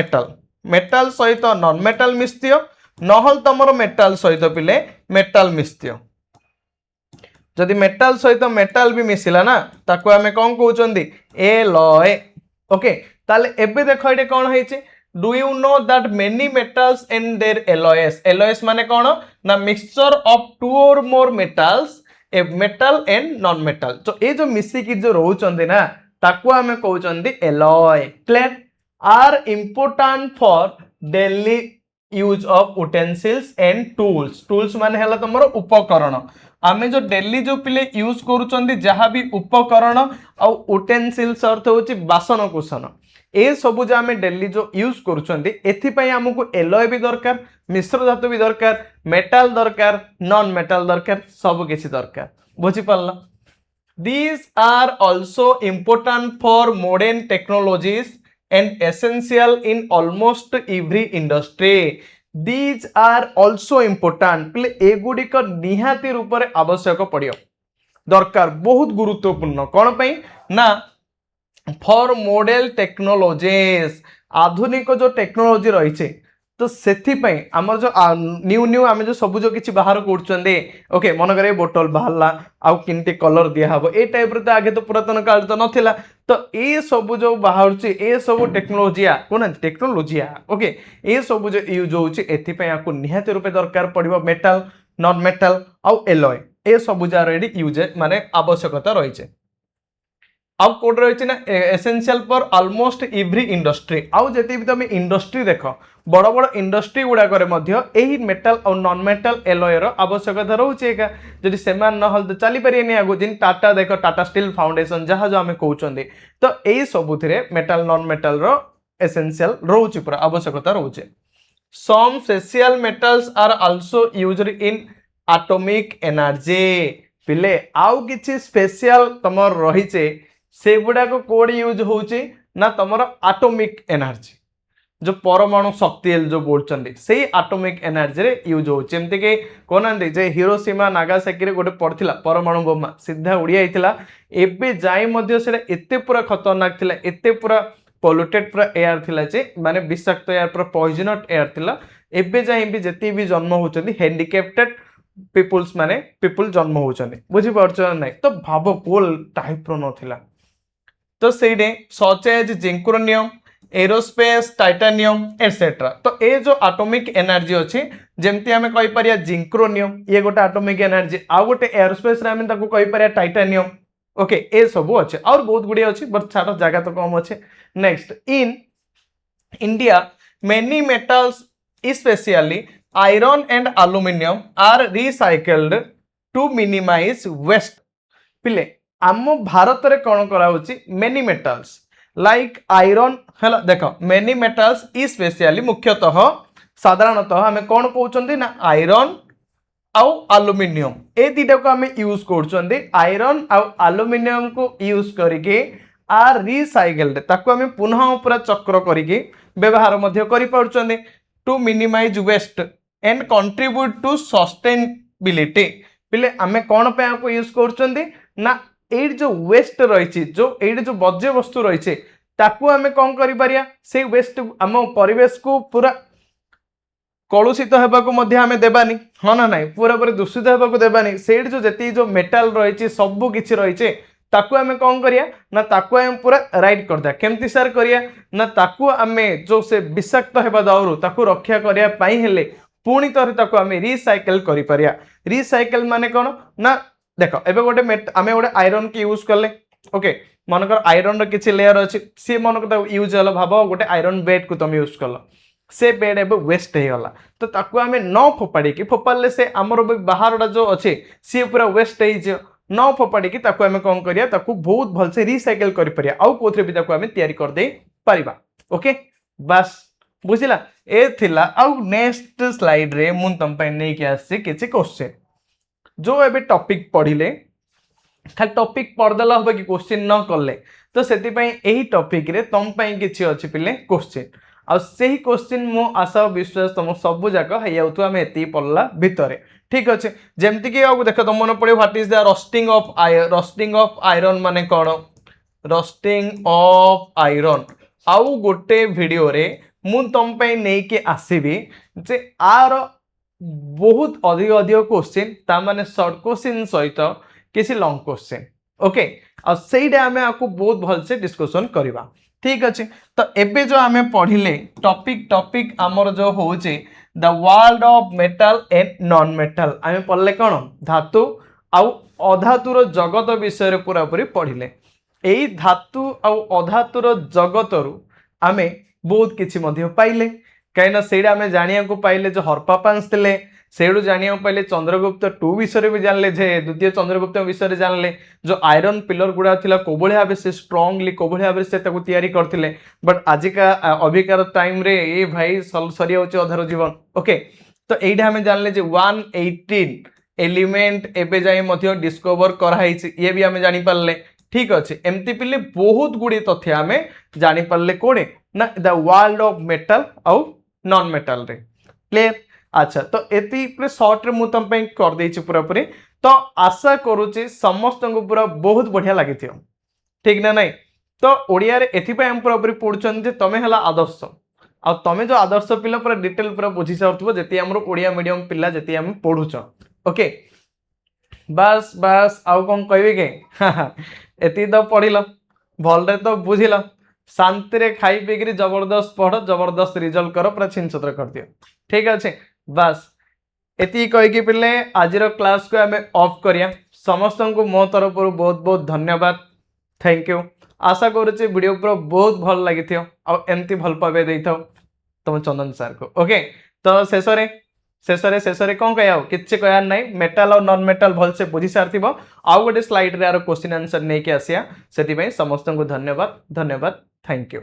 मेटल सहित नॉन मेटल मिस्तियो नहल तमरो मेटल सहित पिले मेटल मिस्तियो जदि मेटल सहित मेटल भी मिसिला ना ताको हमें कौन कहउचंदी एलॉय ओके ताले एबे देखो एटे कौन हैछि do you know that many metals and their alloys माने कौन ना mixture of two or more metals ए मेटल एंड नॉन मेटल तो ए जो मिसी की जो रहउचंदी ना ताको हमें कहउचंदी alloy clear are important for daily use of utensils and tools माने हला तमरो उपकरण आमे जो डेली जो पिले यूज करूचंदी जहाँ भी उपकरण आउ उटेंसिल्स अर्थ होची बासन कुसन ए सबु जो आमे डेली जो यूज करूचंदी एथि पई हमकु एलॉय भी दरकार मिश्र धातु भी दरकार मेटल दरकार नॉन मेटल दरकार सब किछि दरकार बुझी पारला these are also important for modern technologies and essential in almost every industry these are also important प्ले एगुड़िक निहाती रूप से आवश्यक पड़ियो दरकार बहुत गुरुत्वपूर्ण कौन पई ना फॉर मॉडल टेक्नोलॉजीज आधुनिक जो टेक्नोलॉजी रही तो सेथि पई हमर जो न्यू आमे जो सब जो किछि बाहर करछंदे ओके मन करे बोतल बाहरला आउ किनते कलर दिया हबो ए टाइप रे तो आगे तो पुरातन काल तो नथिला तो ए सब जो बाहर छि ए सब टेक्नोलॉजिया ओके ए सब जो यूज होछि एथि पई आकु निहाते रूपे दरकार पड़िबो मेटल नॉन मेटल आउ एलॉय ए सब जार रेडी यूज माने आवश्यकता रही छे आउ कोड रही ना essential for almost every industry आउ जति भी तुम इंडस्ट्री देख बड़ बड़ इंडस्ट्री गुड़ाक मेटल और नॉन मेटल एलॉय रो आवश्यकता रोचे जदि सेमान नहल तो चली पारे आगु जिन टाटा देख टाटा स्टील फाउंडेशन जहाँ जो आम कहते तो यही सबुथिरे मेटल नॉन मेटल रो एसेंशियल रोचे पूरा आवश्यकता रोचे some special metals are also used in atomic energy पिले आउ किछि स्पेशल तमर रहिचे से गुड़ाक कोड यूज होची ना तमर एटॉमिक एनर्जी जो परमाणु शक्ति जो बोलचंदी सेही एटॉमिक एनर्जी रे यूज होची एमते के कोनांदी जे हिरोशिमा नागासाकी रे गोटे पड़थिला परमाणु बोमा सीधा उड़िया आइथिला एबे जाई मध्ये सेटा एते पूरा खतरनाक थिला एते पूरा पोल्यूटेड पूरा एयर थिला जे माने विषाक्त एयर पूरा पॉइजनट एयर थिला एबे जाई भी जति भी जन्म होचंदी हैंडिकैप्टेड पीपल्स माने पीपल जन्म होचंदी बुझी पड़छ नै तो भाव कोल टाइप रो नथिला तो सेडे such as zirconium aerospace titanium etcetera तो ए जो एटॉमिक एनर्जी अच्छी जेमती आमे कहि परिया जिंक्रोनियम ये गोटे एटॉमिक एनर्जी आ गोटे एरोस्पेस रे आमे ताको कहि परिया टाइटानियम ओके ए सब अच्छे और बहुत गुडी अच्छी बट छाड़ जगह तो कम अच्छे next in India many metals specially iron and aluminium are recycled to minimise waste पिले आम भारत रे कौन करा मेनी मेटल्स लाइक आयरन है देख मेनी मेटल्स स्पेशली मुख्यतः साधारणतः आम कौन कहते ना आयरन आउ एल्युमिनियम ए दुटा को आम यूज कर आयरन आउ एल्युमिनियम को यूज करके आर रिसाइकल्ड ताको आम पुनः पूरा चक्र करके व्यवहार कर to minimise waste and contribute to sustainability पिले आम कौन पे यूज कर जो वेस्ट रही जो वर्ज्य वस्तु रही ताकू आम कौन करिया से वेस्ट आम परिवेश को पूरा कलुषित होगा देवानी हाँ ना ना पूरा पूरा दूषित होगा देवानी से जो मेटाल रही सब किसी रही ताकू आमे कौन करिया ना ताकू आमे पूरा राइट कर दिया केमती सर करिया ना ताकू आमे जो से विषाक्त हेबा दाउरू ताकू रक्षा करिया पाई हेले पुणी थरे ताकू आमे रिसाइकल करि परिया रिसाइकल माने कोन ना देखो एबे गोटे आमे गोटे आयरन की यूज करले ओके मनकर आयरन रो किछि लेयर अछि से मनकर ता यूज हला भाबो गोटे आयरन बेड को तुम यूज करलो से बेड एबे वेस्ट हे गला तो ताकू आमे न फोपाड़ी की फोपाले से हमर बाहरडा जो अछि से पूरा वेस्ट हे जे न फोपाड़ी की ताकू आमे कोन करिया ताकू बहुत भल से रिसाइकल करि परिया आउ कोथरे भी ताकू आमे तयारी कर दे परिबा ओके बस बुझिला ए थिला आउ नेक्स्ट स्लाइड रे मुन तम पे नै के आसे किछि क्वेश्चन जो एबे टॉपिक पढिले खाली टॉपिक पढ़देला हम कि क्वेश्चन न करले तो सेति पई एही टॉपिक रे तम पई किछि अछि पिले क्वेश्चन आ सेही क्वेश्चन मो आशा विश्वास तुम सब जाक हे आउतु हम एति पढ़ला भितरे ठीक अछि जेमति कि आउ देख तुम मन पड़े what is the roasting of iron माने कोन रोस्टिंग ऑफ आयरन आउ गोटे वीडियो रे मु तम पई नै के आसीबी जे आर बहुत अधिक अधिक क्वेश्चन ता माने शॉर्ट क्वेश्चन सहित किसी लॉन्ग क्वेश्चन ओके आ सेइडा हमें आपको बहुत भल से डिस्कशन करबा ठीक अछि तो एबे जो हमें पढ़िले टॉपिक हमर जो होचे the world of metal and non metal हमें पढ़ले कोन धातु आउ अधातुर जगत विषय रे पूरा पूरी पढ़िले एई धातु आउ अधातुर जगत रु हमें बहुत किछि मध्य पाइले कहिना सेइडा हमें जानिया को पाइले जो हरपापांस थिले सेडू जानिया पाइले चंद्रगुप्त 2 विषय भी जानले जे द्वितीय चंद्रगुप्त विषय जानले जो आयरन पिलर गुड़ा थिला कोबळे भाबे से स्ट्रांगली कोबळे भाबे से ताको तयारी करथिले बट आजिका अभिकार टाइम रे ए भाई सरी होचे अधर जीवन ओके तो एइडा हमें जानले जे 118 एलिमेंट एबे जाई मध्य डिस्कवर कराइछि ये भी हमें जानि पारले ठीक अछि एमती पिले बहुत गुडी तथ्य हमें जानि पारले कोडे ना द वर्ल्ड ऑफ मेटल आउ नॉन मेटल रे क्लियर अच्छा तो एति पूरे शॉर्ट रे मु तम पे कर देछि पूरा पूरी तो आशा करूची समस्त को पूरा बहुत बढ़िया लागिथियो ठीक ना नहीं तो ओडिया रे एथि पे हम पूरा पूरी पढुचन जे तमे हला आदर्श आ तमे जो आदर्श पिला पूरा डिटेल पूरा बुझी सारथबो जेति हमर ओडिया मीडियम पिला जेति हम पढुच ओके बस बस आउ कोन कहबे के एति तो पढिलो भल रे तो बुझिलो शांति रे खाई पी जबरदस्त पढ़ जबरदस्त रिजल्ट करो पूरा छिन छतर कर दियो ठीक अच्छे बस एति कहीकि पिले आज क्लास को आम ऑफ करिया समस्त को मो तरफ बहुत बहुत धन्यवाद थैंक यू आशा करुच्चे वीडियो पूरा बहुत भल लगी एमती भल पावे दे तुम चंदन सर को ओके तो शेष कौन कह कि कहार ना मेटाल और नॉन मेटाल भल से बुझी सारी आउ गोटे स्लाइड रे क्वेश्चन आंसर नहीं कि आसिया से समस्त को धन्यवाद धन्यवाद थैंक यू।